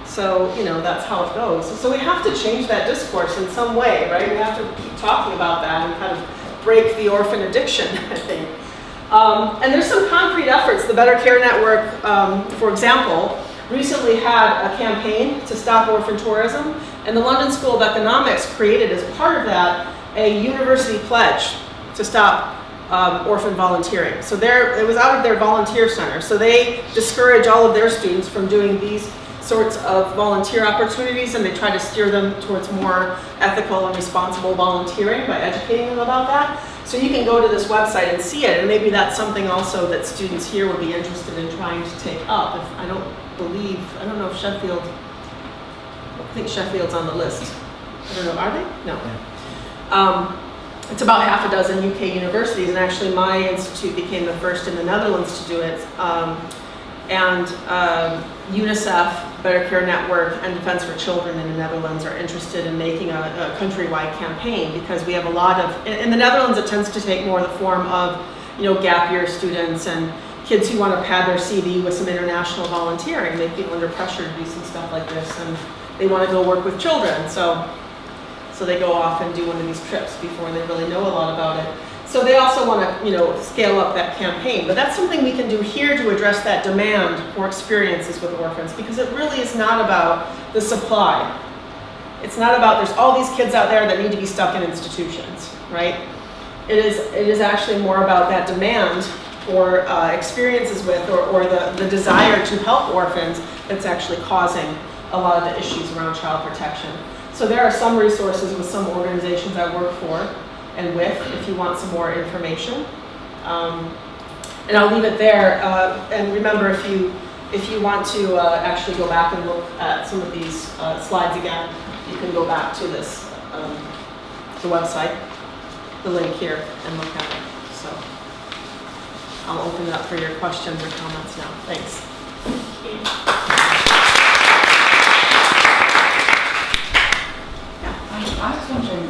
So, you know, that's how it goes. So we have to change that discourse in some way, right? We have to keep talking about that and kind of break the orphan addiction, I think. And there's some concrete efforts. The Better Care Network, for example, recently had a campaign to stop orphan tourism, and the London School of Economics created, as part of that, a university pledge to stop orphan volunteering. So it was out of their volunteer center. So they discourage all of their students from doing these sorts of volunteer opportunities, and they try to steer them towards more ethical and responsible volunteering by educating them about that. So you can go to this website and see it, and maybe that's something also that students here would be interested in trying to take up. I don't know if Sheffield, I think Sheffield's on the list. I don't know, are they? No. It's about half a dozen UK universities, and actually my institute became the first in the Netherlands to do it. And UNICEF, Better Care Network, and Defense for Children in the Netherlands are interested in making a countrywide campaign, because we have a lot of, in the Netherlands it tends to take more the form of, you know, gap year students and kids who want to pad their CV with some international volunteering. They feel under pressure to do some stuff like this, and they want to go work with children. So they go off and do one of these trips before they really know a lot about it. So they also want to, scale up that campaign. But that's something we can do here to address that demand for experiences with orphans, because it really is not about the supply. It's not about there's all these kids out there that need to be stuck in institutions, right? It is actually more about that demand for experiences with or the desire to help orphans that's actually causing a lot of the issues around child protection. So there are some resources with some organizations I work for and with, if you want some more information. And I'll leave it there. And remember, if you want to actually go back and look at some of these slides again, you can go back to this, the website, the link here, and look at it. So I'll open it up for your questions or comments now. Thanks. I was wondering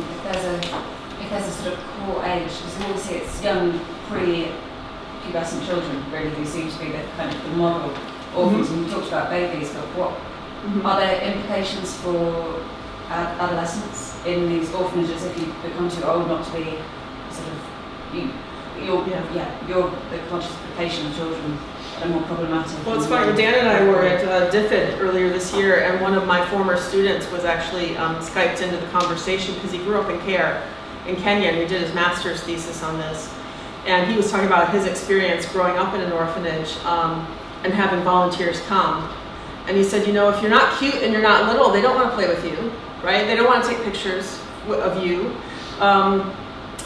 if there's a sort of core age, because obviously it's young pre-pubescent children really who seem to be the kind of the model orphans, and you talked about babies, but what are there implications for adolescents in these orphanages if you become too old not to be sort of you're the conscientification of children that are more problematic? Well, it's funny. Dan and I were at DFID earlier this year, and one of my former students was actually Skyped into the conversation because he grew up in care in Kenya, and he did his master's thesis on this. And he was talking about his experience growing up in an orphanage and having volunteers come. And he said, if you're not cute and you're not little, they don't want to play with you, right? They don't want to take pictures of you.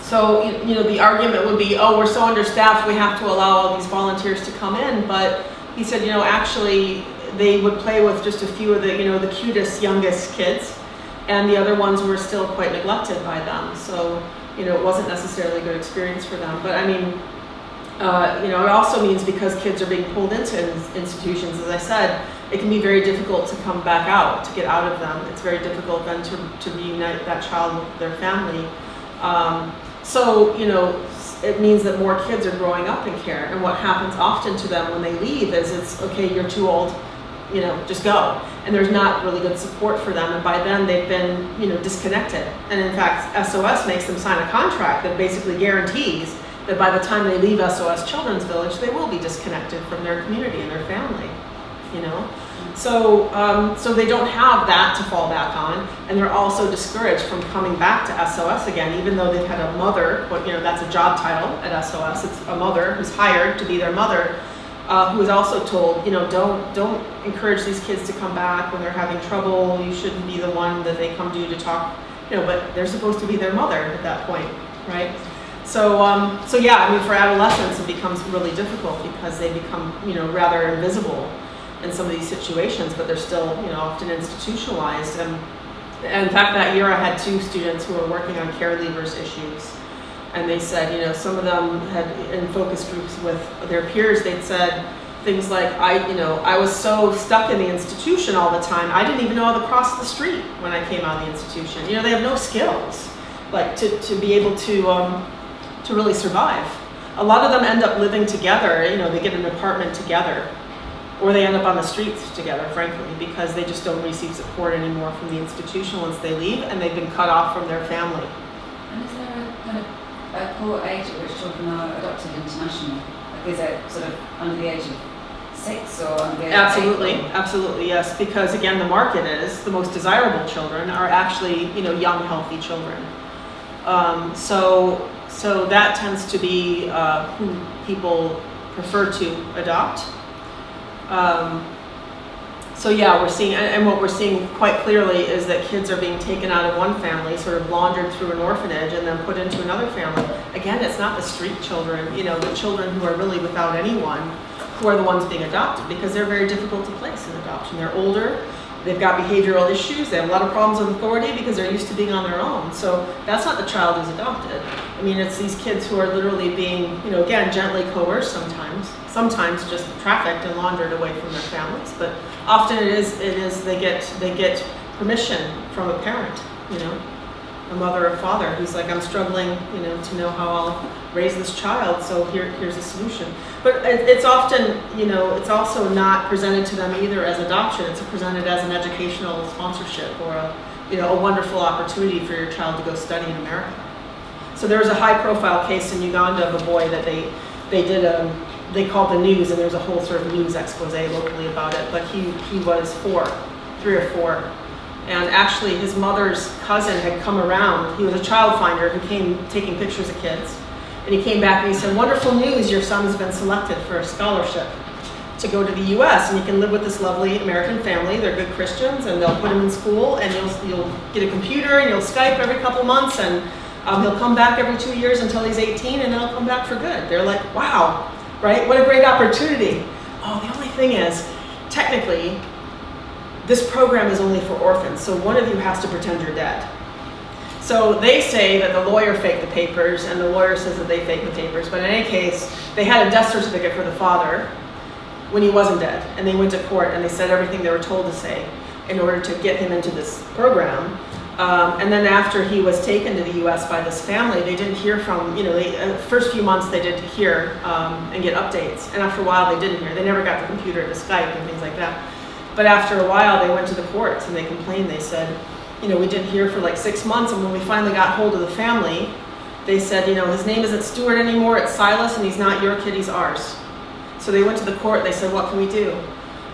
So, the argument would be, oh, we're so understaffed, we have to allow all these volunteers to come in. But he said, actually, they would play with just a few of the cutest, youngest kids, and the other ones were still quite neglected by them. So, it wasn't necessarily a good experience for them. But I mean, it also means because kids are being pulled into institutions, as I said, it can be very difficult to come back out, to get out of them. It's very difficult then to reunite that child with their family. So, it means that more kids are growing up in care. And what happens often to them when they leave is it's, okay, you're too old, just go. And there's not really good support for them. And by then they've been, disconnected. And in fact, SOS makes them sign a contract that basically guarantees that by the time they leave SOS Children's Village, they will be disconnected from their community and their family, So they don't have that to fall back on, and they're also discouraged from coming back to SOS again, even though they've had a mother, that's a job title at SOS. It's a mother who's hired to be their mother, who is also told, don't encourage these kids to come back when they're having trouble. You shouldn't be the one that they come to talk, but they're supposed to be their mother at that point, right? So for adolescents, it becomes really difficult because they become, rather invisible in some of these situations, but they're still, often institutionalized. And in fact, that year I had 2 students who were working on care leavers issues. And they said, some of them had in focus groups with their peers, they'd said things like, I was so stuck in the institution all the time, I didn't even know how to cross the street when I came out of the institution. They have no skills, like to be able to really survive. A lot of them end up living together, they get an apartment together, or they end up on the streets together, frankly, because they just don't receive support anymore from the institution once they leave, and they've been cut off from their family. And is there a kind of a core age at which children are adopted internationally? Like, is it sort of under the age of 6 or under the age of 8? Absolutely, yes, because again, the market is the most desirable children are actually, young, healthy children. So that tends to be who people prefer to adopt. We're seeing, and what we're seeing quite clearly is that kids are being taken out of one family, sort of laundered through an orphanage, and then put into another family. Again, it's not the street children, the children who are really without anyone, who are the ones being adopted, because they're very difficult to place in adoption. They're older, they've got behavioral issues, they have a lot of problems with authority because they're used to being on their own. So that's not the child who's adopted. I mean, it's these kids who are literally being, again, gently coerced sometimes just trafficked and laundered away from their families. But often it is they get permission from a parent, a mother or father who's like, I'm struggling, to know how I'll raise this child, so here's a solution. But it's often, it's also not presented to them either as adoption. It's presented as an educational sponsorship or a wonderful opportunity for your child to go study in America. So there was a high-profile case in Uganda of a boy that they called the news, and there was a whole sort of news expose locally about it. But he was 3 or 4, and actually his mother's cousin had come around. He was a child finder who came taking pictures of kids, and he came back and he said, "Wonderful news! Your son has been selected for a scholarship to go to the U.S. and you can live with this lovely American family. They're good Christians, and they'll put him in school, and you'll get a computer, and you'll Skype every couple months, and he'll come back every 2 years until he's 18, and then he'll come back for good." They're like, "Wow, right? What a great opportunity." Oh, the only thing is, technically, this program is only for orphans, so one of you has to pretend you're dead. So they say that the lawyer faked the papers, and the lawyer says that they faked the papers, but in any case, they had a death certificate for the father when he wasn't dead, and they went to court and they said everything they were told to say in order to get him into this program. And then after he was taken to the U.S. by this family, they didn't hear from, the first few months they did hear and get updates, and after a while they didn't hear. They never got the computer to Skype and things like that. But after a while they went to the courts and they complained. They said, we didn't hear for like 6 months, and when we finally got hold of the family, they said, his name isn't Stuart anymore, it's Silas, and he's not your kid, he's ours. So they went to the court, they said, "What can we do?"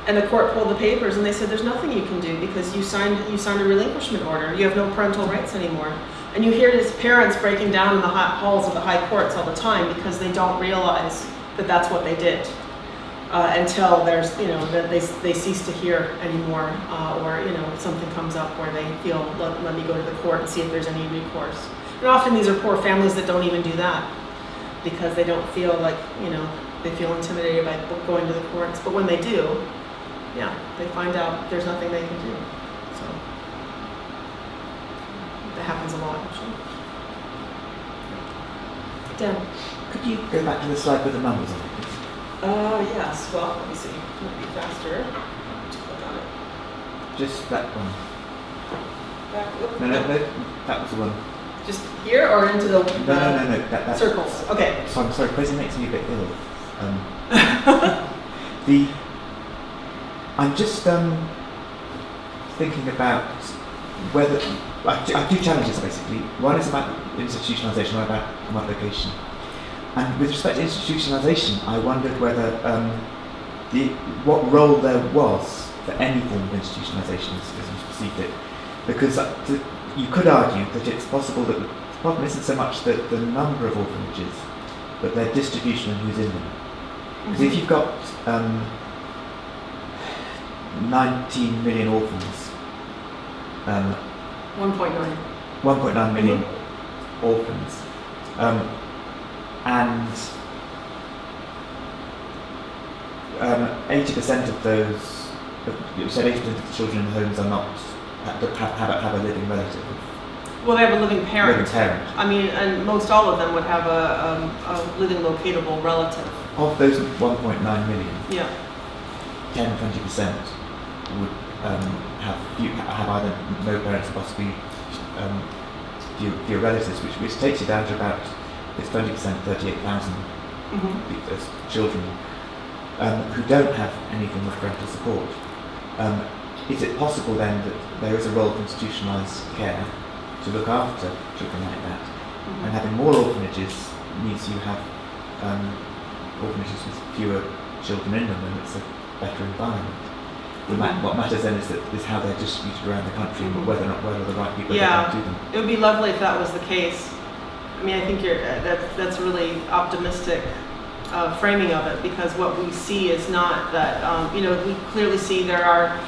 And the court pulled the papers and they said, "There's nothing you can do because you signed a relinquishment order. You have no parental rights anymore." And you hear his parents breaking down in the halls of the high courts all the time because they don't realize that that's what they did until there's, that they cease to hear anymore, or something comes up where they feel, let me go to the court and see if there's any recourse. And often these are poor families that don't even do that because they don't feel like, they feel intimidated by going to the courts. But when they do, they find out there's nothing they can do. So that happens a lot, actually. Dan? Could you go back to the slide with the numbers on it, please? Yes. Well, let me see. It might be faster. Let's click on it. Just that one. Back. No, that was the one. Just here or into the No. That circles? Okay. So I'm sorry, Crazy makes me a bit ill. I'm just thinking about whether I have 2 challenges basically. One is about institutionalization, one about modification. And with respect to institutionalization, I wondered whether what role there was for any form of institutionalization as you perceived it, because you could argue that it's possible that the problem isn't so much the number of orphanages, but their distribution and who's in them. Because if you've got 19 million orphans, 1.9 million orphans, and 80% of those, you said 80% of the children in homes are not have a living relative. Well, they have a living parent. Living parent. I mean, and most all of them would have a living locatable relative. Of those 1.9 million, 10-20% would have either no parents or possibly fewer relatives, which takes you down to about, it's 20%, 38,000 children who don't have any form of parental support. Is it possible then that there is a role for institutionalised care to look after children like that? And having more orphanages means you have orphanages with fewer children in them, and it's a better environment. What matters then is how they're distributed around the country, but whether the right people are do them. It would be lovely if that was the case. I mean, I think that's really optimistic framing of it, because what we see is not that, we clearly see there are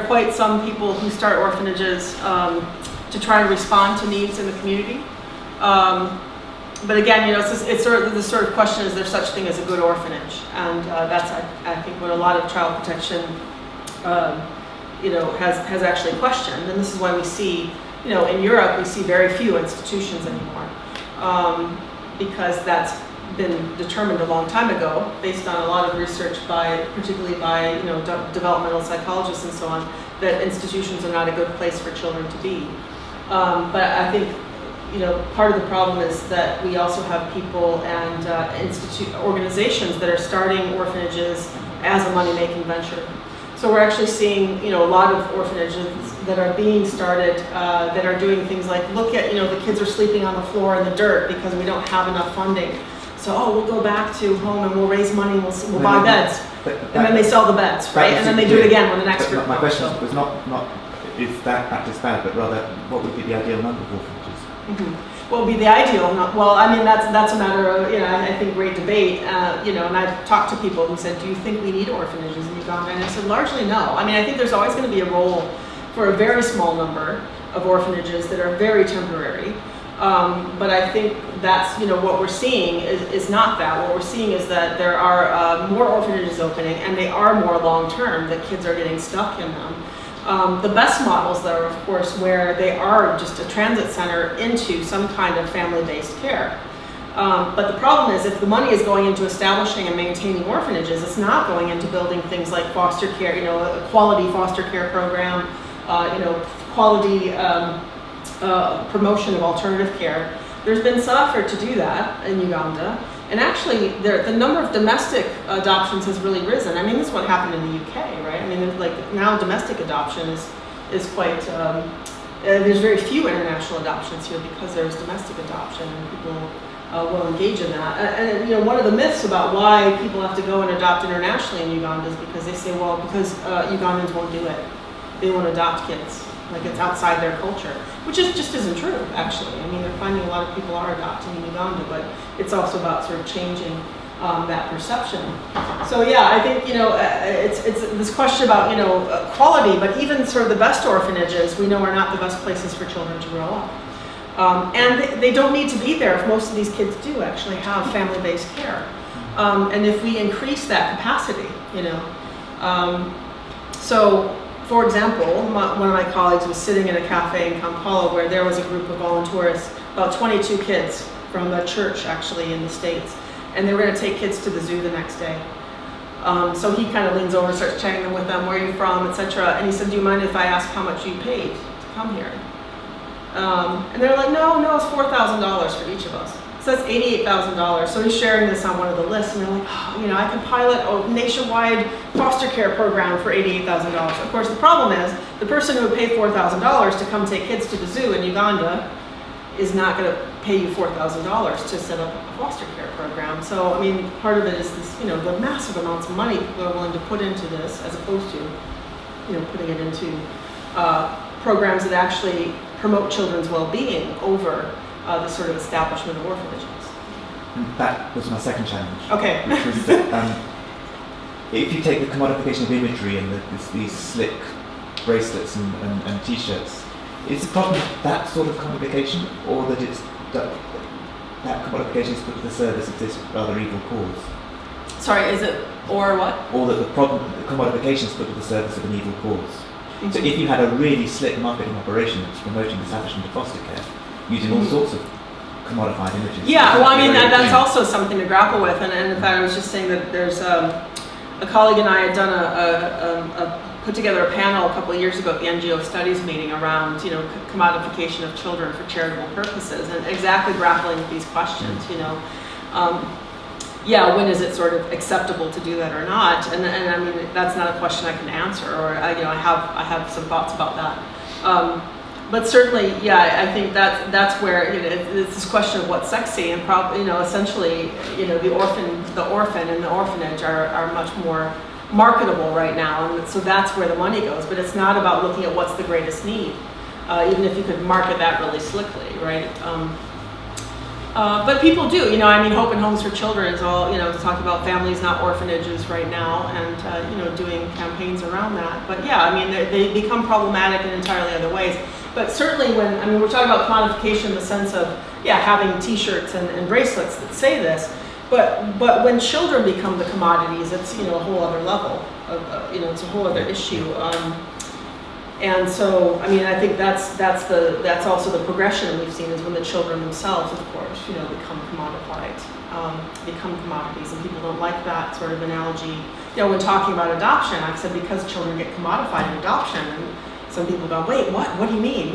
quite some people who start orphanages to try to respond to needs in the community. But again, it's sort of the sort of question: is there such thing as a good orphanage? And that's I think what a lot of child protection, has actually questioned. And this is why we see, in Europe, we see very few institutions anymore, because that's been determined a long time ago, based on a lot of research particularly by developmental psychologists and so on, that institutions are not a good place for children to be. But I think part of the problem is that we also have people and organizations that are starting orphanages as a money-making venture. So we're actually seeing, a lot of orphanages that are being started that are doing things like look at, the kids are sleeping on the floor in the dirt because we don't have enough funding. So, we'll go back to home and we'll raise money and we'll buy beds. And then they sell the beds, right? And then they do it again when the next group My comes. question was not is that practice bad, but rather what would be the ideal number of orphanages? What would be the ideal? That's a matter of, I think great debate, and I've talked to people who said, do you think we need orphanages in Uganda? And I said, largely no. I think there's always going to be a role for a very small number of orphanages that are very temporary. But I think that's, what we're seeing is not that. What we're seeing is that there are more orphanages opening, and they are more long-term, that kids are getting stuck in them. The best models, though, are, of course, where they are just a transit center into some kind of family-based care. But the problem is, if the money is going into establishing and maintaining orphanages, it's not going into building things like foster care, a quality foster care program, quality promotion of alternative care. There's been some effort to do that in Uganda. And actually, the number of domestic adoptions has really risen. This is what happened in the UK, right? Now domestic adoption is quite, there's very few international adoptions here because there's domestic adoption and people will engage in that. And one of the myths about why people have to go and adopt internationally in Uganda is because they say, because Ugandans won't do it. They won't adopt kids. It's outside their culture, which just isn't true, actually. They're finding a lot of people are adopting in Uganda, but it's also about sort of changing that perception. So yeah, I think, it's this question about, quality, but even sort of the best orphanages, we know are not the best places for children to grow up. And they don't need to be there if most of these kids do actually have family-based care. And if we increase that capacity, so, for example, one of my colleagues was sitting in a cafe in Kampala where there was a group of volunteers, about 22 kids from a church actually in the States, and they were going to take kids to the zoo the next day. So he kind of leans over and starts chatting with them, where are you from, etc. And he said, do you mind if I ask how much you paid to come here? And they're like, no, it's $4,000 for each of us. So that's $88,000. So he's sharing this on one of the lists, and they're like, I can pilot a nationwide foster care program for $88,000. Of course, the problem is the person who would pay $4,000 to come take kids to the zoo in Uganda is not going to pay you $4,000 to set up a foster care program. So, part of it is this, the massive amounts of money people are willing to put into this, as opposed to, putting it into programs that actually promote children's well-being over the sort of establishment of orphanages. That was my second challenge. Okay. Which was that if you take the commodification of imagery and these slick bracelets and t-shirts, is the problem that sort of commodification, or that that commodification is put to the service of this rather evil cause? Sorry, is it or what? Or that the commodification is put to the service of an evil cause. Mm-hmm. So if you had a really slick marketing operation that's promoting the establishment of foster care, using all sorts of commodified images. Yeah, that's also something to grapple with. And in fact, I was just saying that there's a colleague and I had done put together a panel a couple of years ago at the NGO Studies meeting around, commodification of children for charitable purposes, and exactly grappling with these questions. When is it sort of acceptable to do that or not? And that's not a question I can answer, or I have some thoughts about that. But certainly, I think that's where it's this question of what's sexy, and probably essentially the orphan and the orphanage are much more marketable right now, and so that's where the money goes. But it's not about looking at what's the greatest need, even if you could market that really slickly, right? But people do, Hope and Homes for Children is all, talking about families, not orphanages right now, and, doing campaigns around that. But they become problematic in entirely other ways. But certainly when, we're talking about commodification in the sense of, having t-shirts and bracelets that say this, but when children become the commodities, it's, a whole other level of, it's a whole other issue. And so, I think that's also the progression we've seen, is when the children themselves, of course, become commodified, become commodities, and people don't like that sort of analogy. When talking about adoption, I've said because children get commodified in adoption, and some people go, wait, what? What do you mean?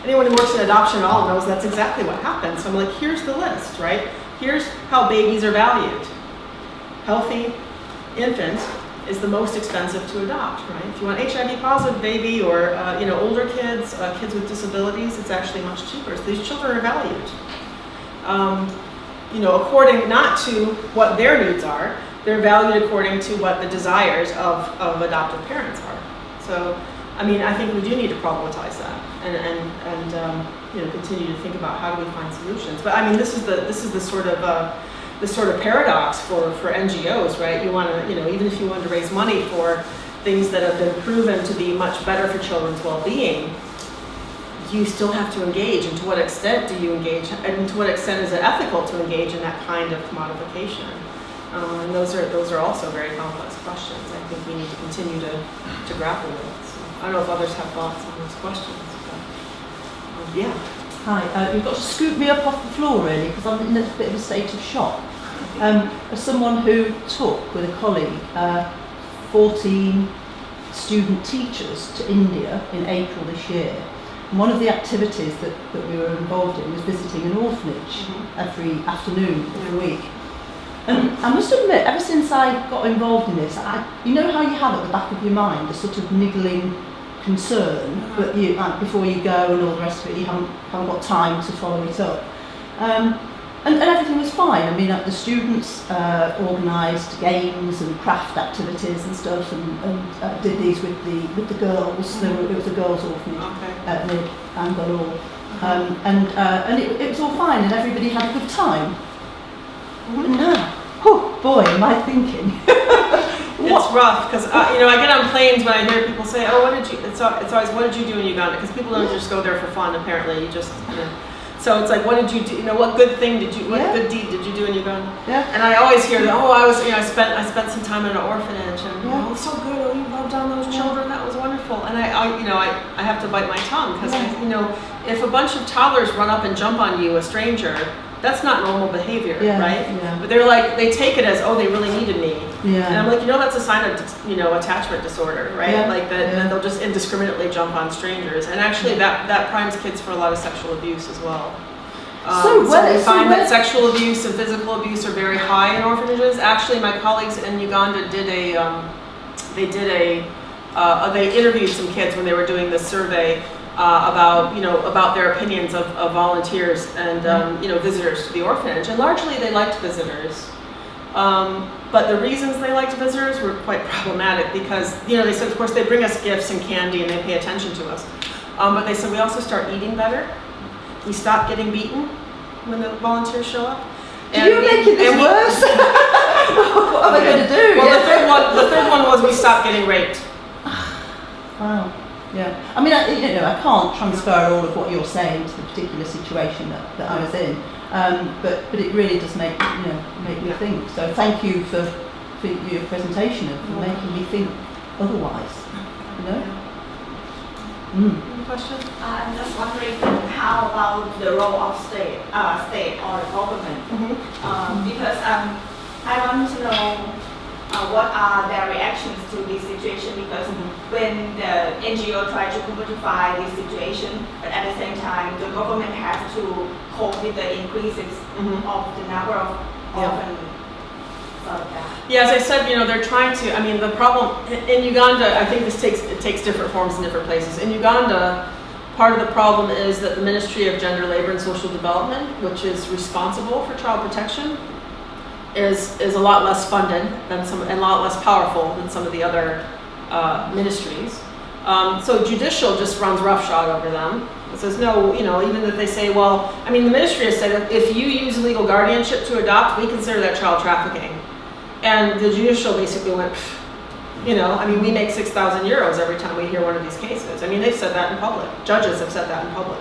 Anyone who works in adoption at all knows that's exactly what happens. So I'm like, here's the list, right? Here's how babies are valued. Healthy infant is the most expensive to adopt, right? If you want HIV positive baby or older kids, kids with disabilities, it's actually much cheaper. So these children are valued, according not to what their needs are. They're valued according to what the desires of adoptive parents are. So, I mean, I think we do need to problematize that and continue to think about how do we find solutions. But I mean, this is the sort of paradox for NGOs, right? You want to, even if you want to raise money for things that have been proven to be much better for children's well-being, you still have to engage. And to what extent do you engage? And to what extent is it ethical to engage in that kind of commodification? And those are also very complex questions. I think we need to continue to grapple with. So, I don't know if others have thoughts on those questions. But, yeah. Hi, you've got to scoop me up off the floor really, because I'm in a bit of a state of shock. As someone who took with a colleague 14 student teachers to India in April this year, and one of the activities that we were involved in was visiting an orphanage every afternoon of the week. And I must admit, ever since I got involved in this, you know how you have at the back of your mind a sort of niggling concern, but you before you go and all the rest of it, you haven't got time to follow it up. And everything was fine. I mean, the students organised games and craft activities and stuff, and did these with the girls. It was a girls' orphanage near Bangalore, and it was all fine, and everybody had a good time. But now, oh boy, am I thinking. It's rough because I get on planes when I hear people say, "Oh, what did you?" It's always, "What did you do in Uganda?" Because people don't just go there for fun. Apparently, you just. So it's like, what did you do? What good thing did you? What good deed did you do in Uganda? Yeah. And I always hear that. Oh, I spent some time in an orphanage, and it was so good. Oh, you loved on those children. That was wonderful. And I have to bite my tongue because if a bunch of toddlers run up and jump on you, a stranger. That's not normal behavior, right? Yeah. But they take it as, oh, they really needed me. Yeah. And I'm like, that's a sign of, attachment disorder, right? Yeah. Like that, and they'll just indiscriminately jump on strangers. And actually that primes kids for a lot of sexual abuse as well. So we find that sexual abuse and physical abuse are very high in orphanages. Actually, my colleagues in Uganda they interviewed some kids when they were doing this survey about their opinions of volunteers and visitors to the orphanage, and largely they liked visitors, but the reasons they liked visitors were quite problematic because they said, of course, they bring us gifts and candy and they pay attention to us, but they said we also start eating better, we stop getting beaten when the volunteers show up. You're making this worse. What am I going to do? Well, the third one was we stopped getting raped. Wow. Yeah, I mean, I can't transfer all of what you're saying to the particular situation that I was in, but it really does make me think. So thank you for your presentation and for making me think otherwise. Any question? I'm just wondering how about the role of state or government, because I want to know. What are their reactions to this situation? Because when the NGO tries to commodify this situation, but at the same time, the government has to cope with the increases of the number of orphans. Yeah, as I said, they're trying to. I mean, the problem in Uganda, I think it takes different forms in different places. In Uganda, part of the problem is that the Ministry of Gender, Labor and Social Development, which is responsible for child protection, is a lot less funded than and a lot less powerful than some of the other ministries. So judicial just runs roughshod over them. It says no, even if they say, well, I mean, the ministry has said if you use legal guardianship to adopt, we consider that child trafficking. And the judicial basically went, we make 6,000 euros every time we hear one of these cases. I mean, they've said that in public. Judges have said that in public.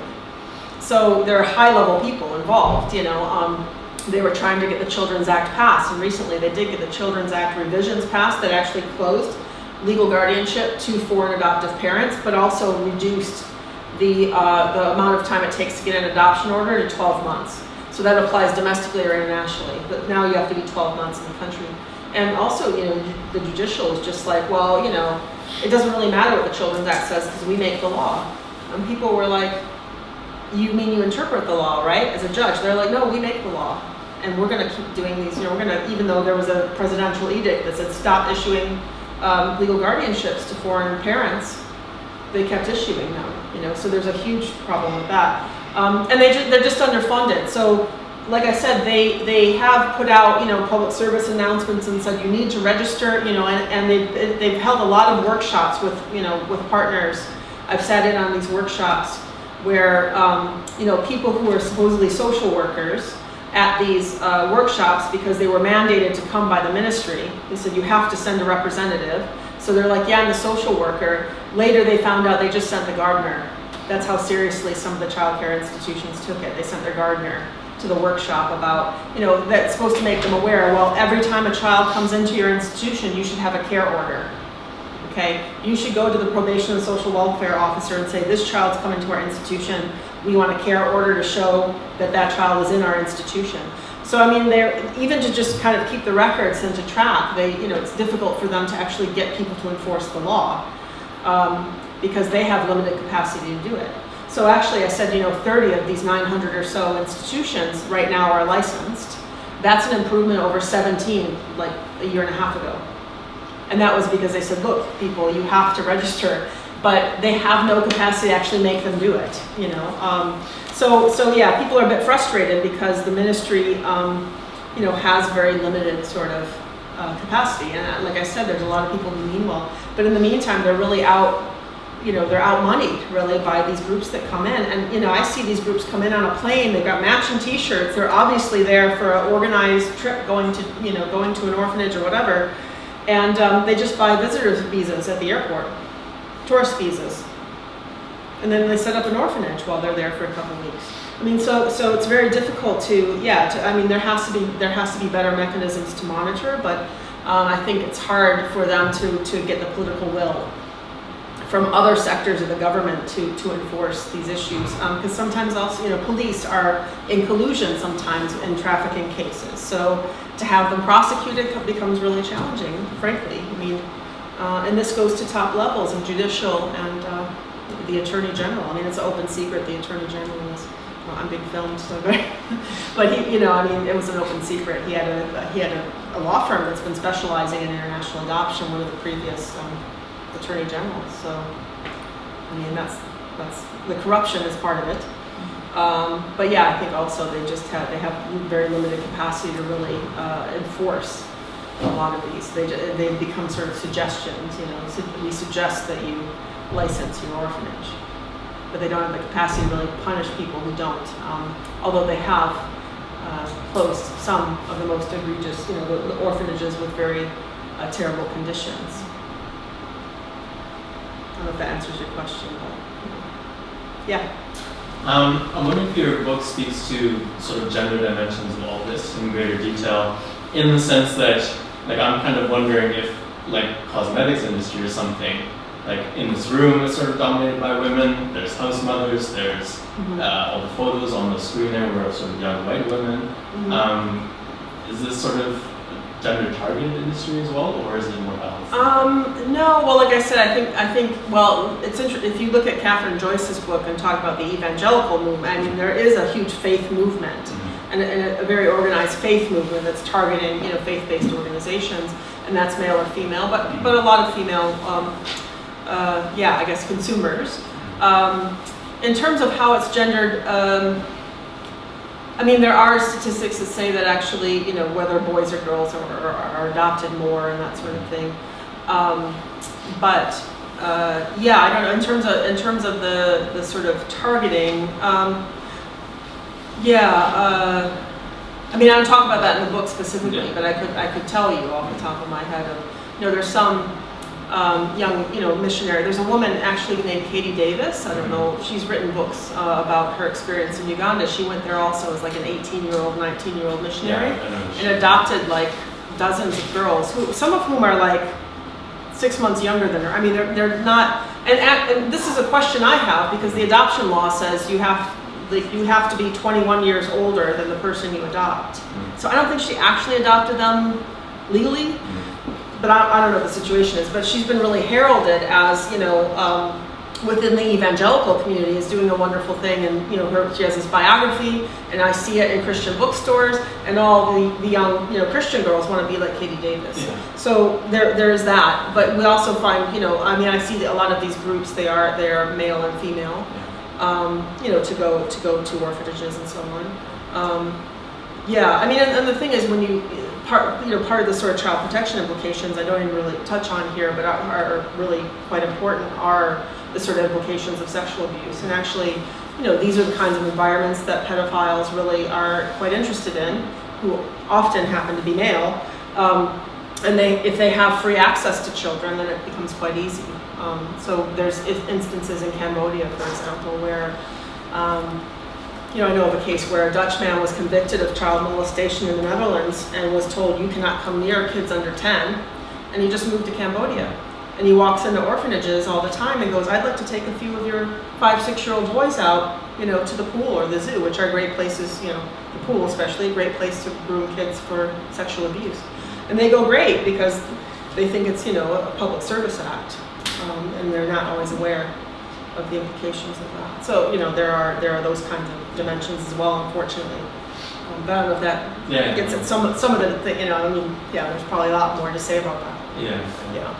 So there are high-level people involved, They were trying to get the Children's Act passed, and recently they did get the Children's Act revisions passed that actually closed legal guardianship to foreign adoptive parents, but also reduced the amount of time it takes to get an adoption order to 12 months. So that applies domestically or internationally, but now you have to be 12 months in the country. And also, the judicial is just like, well, it doesn't really matter what the Children's Act says because we make the law. And people were like, you mean you interpret the law, right? As a judge, they're like, no, we make the law. And we're going to keep doing these, we're going to, even though there was a presidential edict that said stop issuing legal guardianships to foreign parents, they kept issuing them, you know, so there's a huge problem with that. And they're just underfunded. So, like I said, they have put out, you know, public service announcements and said you need to register, you know, and they've held a lot of workshops with, you know, with partners. I've sat in on these workshops where, you know, people who are supposedly social workers at these workshops, because they were mandated to come by the ministry, they said you have to send a representative. So they're like, yeah, I'm the social worker. Later they found out they just sent the gardener. That's how seriously some of the child care institutions took it. They sent their gardener to the workshop about, you know, that's supposed to make them aware, well, every time a child comes into your institution, you should have a care order. Okay, you should go to the probation and social welfare officer and say, this child's coming to our institution. We want a care order to show that that child is in our institution. So I mean, they're even to just kind of keep the records and to track. They, you know, it's difficult for them to actually get people to enforce the law because they have limited capacity to do it. So actually, I said, you know, 30 of these 900 or so institutions right now are licensed. That's an improvement over 17 like a year and a half ago. And that was because they said, look, people, you have to register, but they have no capacity to actually make them do it, you know. So yeah, people are a bit frustrated because the ministry, you know, has very limited sort of capacity. And like I said, there's a lot of people who mean well, but in the meantime, they're really out, you know, they're out-moneyed really by these groups that come in. And, you know, I see these groups come in on a plane, they've got matching t-shirts, they're obviously there for an organized trip going to, you know, going to an orphanage or whatever. And they just buy visitor visas at the airport, tourist visas. And then they set up an orphanage while they're there for a couple of weeks. I mean, so it's very difficult to, I mean, there has to be better mechanisms to monitor, but I think it's hard for them to get the political will from other sectors of the government to enforce these issues. Because sometimes also, you know, police are in collusion sometimes in trafficking cases. So to have them prosecuted becomes really challenging, frankly. I mean, and this goes to top levels of judicial and the Attorney General. I mean, it's an open secret, the Attorney General is, well, I'm being filmed, so but he, you know, I mean, it was an open secret. He had a law firm that's been specializing in international adoption, one of the previous Attorney Generals. So, I mean, that's the corruption is part of it. But yeah, I think also they have very limited capacity to really enforce a lot of these. They become sort of suggestions, you know. So we suggest that you license your orphanage, but they don't have the capacity to really punish people who don't. Although they have closed some of the most egregious, you know, the orphanages with very terrible conditions. I don't know if that answers your question, but yeah. I'm wondering if your book speaks to sort of gender dimensions of all this in greater detail, in the sense that, like, I'm kind of wondering if, like, cosmetics industry or something, like, in this room is sort of dominated by women. There's house mothers. There's all the photos on the screen there were of sort of young white women. Is this sort of gender targeted industry as well, or is it more balanced? No. Well, like I said, I think. Well, it's interesting if you look at Catherine Joyce's book and talk about the evangelical movement. I mean, there is a huge faith movement and a very organized faith movement that's targeting, you know, faith-based organizations, and that's male or female, but a lot of female. I guess consumers. In terms of how it's gendered, I mean, there are statistics that say that actually, you know, whether boys or girls are adopted more and that sort of thing. I don't know. In terms of the sort of targeting, I mean, I don't talk about that in the book specifically, but I could tell you off the top of my head of, you know, there's some young, you know, missionary. There's a woman actually named Katie Davis. I don't know. She's written books about her experience in Uganda. She went there also as like an 18-year-old, 19-year-old missionary and adopted like dozens of girls, some of whom are like 6 months younger than her. I mean, they're not. And this is a question I have because the adoption law says you have to be 21 years older than the person you adopt. So I don't think she actually adopted them legally. But I don't know what the situation is, but she's been really heralded as, you know, within the evangelical community is doing a wonderful thing, and she has this biography, and I see it in Christian bookstores, and all the young Christian girls want to be like Katie Davis. Yeah. So there is that, but we also find I see a lot of these groups, they are male and female, to go to orphanages and so on. And the thing is, when part of the sort of child protection implications I don't even really touch on here, but are really quite important, are the sort of implications of sexual abuse. And actually, these are the kinds of environments that pedophiles really are quite interested in, who often happen to be male. And if they have free access to children, then it becomes quite easy. So there's instances in Cambodia, for example, where I know of a case where a Dutch man was convicted of child molestation in the Netherlands and was told, you cannot come near kids under 10, and he just moved to Cambodia. And he walks into orphanages all the time and goes, I'd like to take a few of your 5-6-year-old boys out, to the pool or the zoo, which are great places, the pool especially, a great place to groom kids for sexual abuse. And they go, great, because they think it's, a public service act, and they're not always aware of the implications of that. So, there are those kinds of dimensions as well, unfortunately. But I don't know if that gets at some of the, there's probably a lot more to say about that. Yeah. Yeah.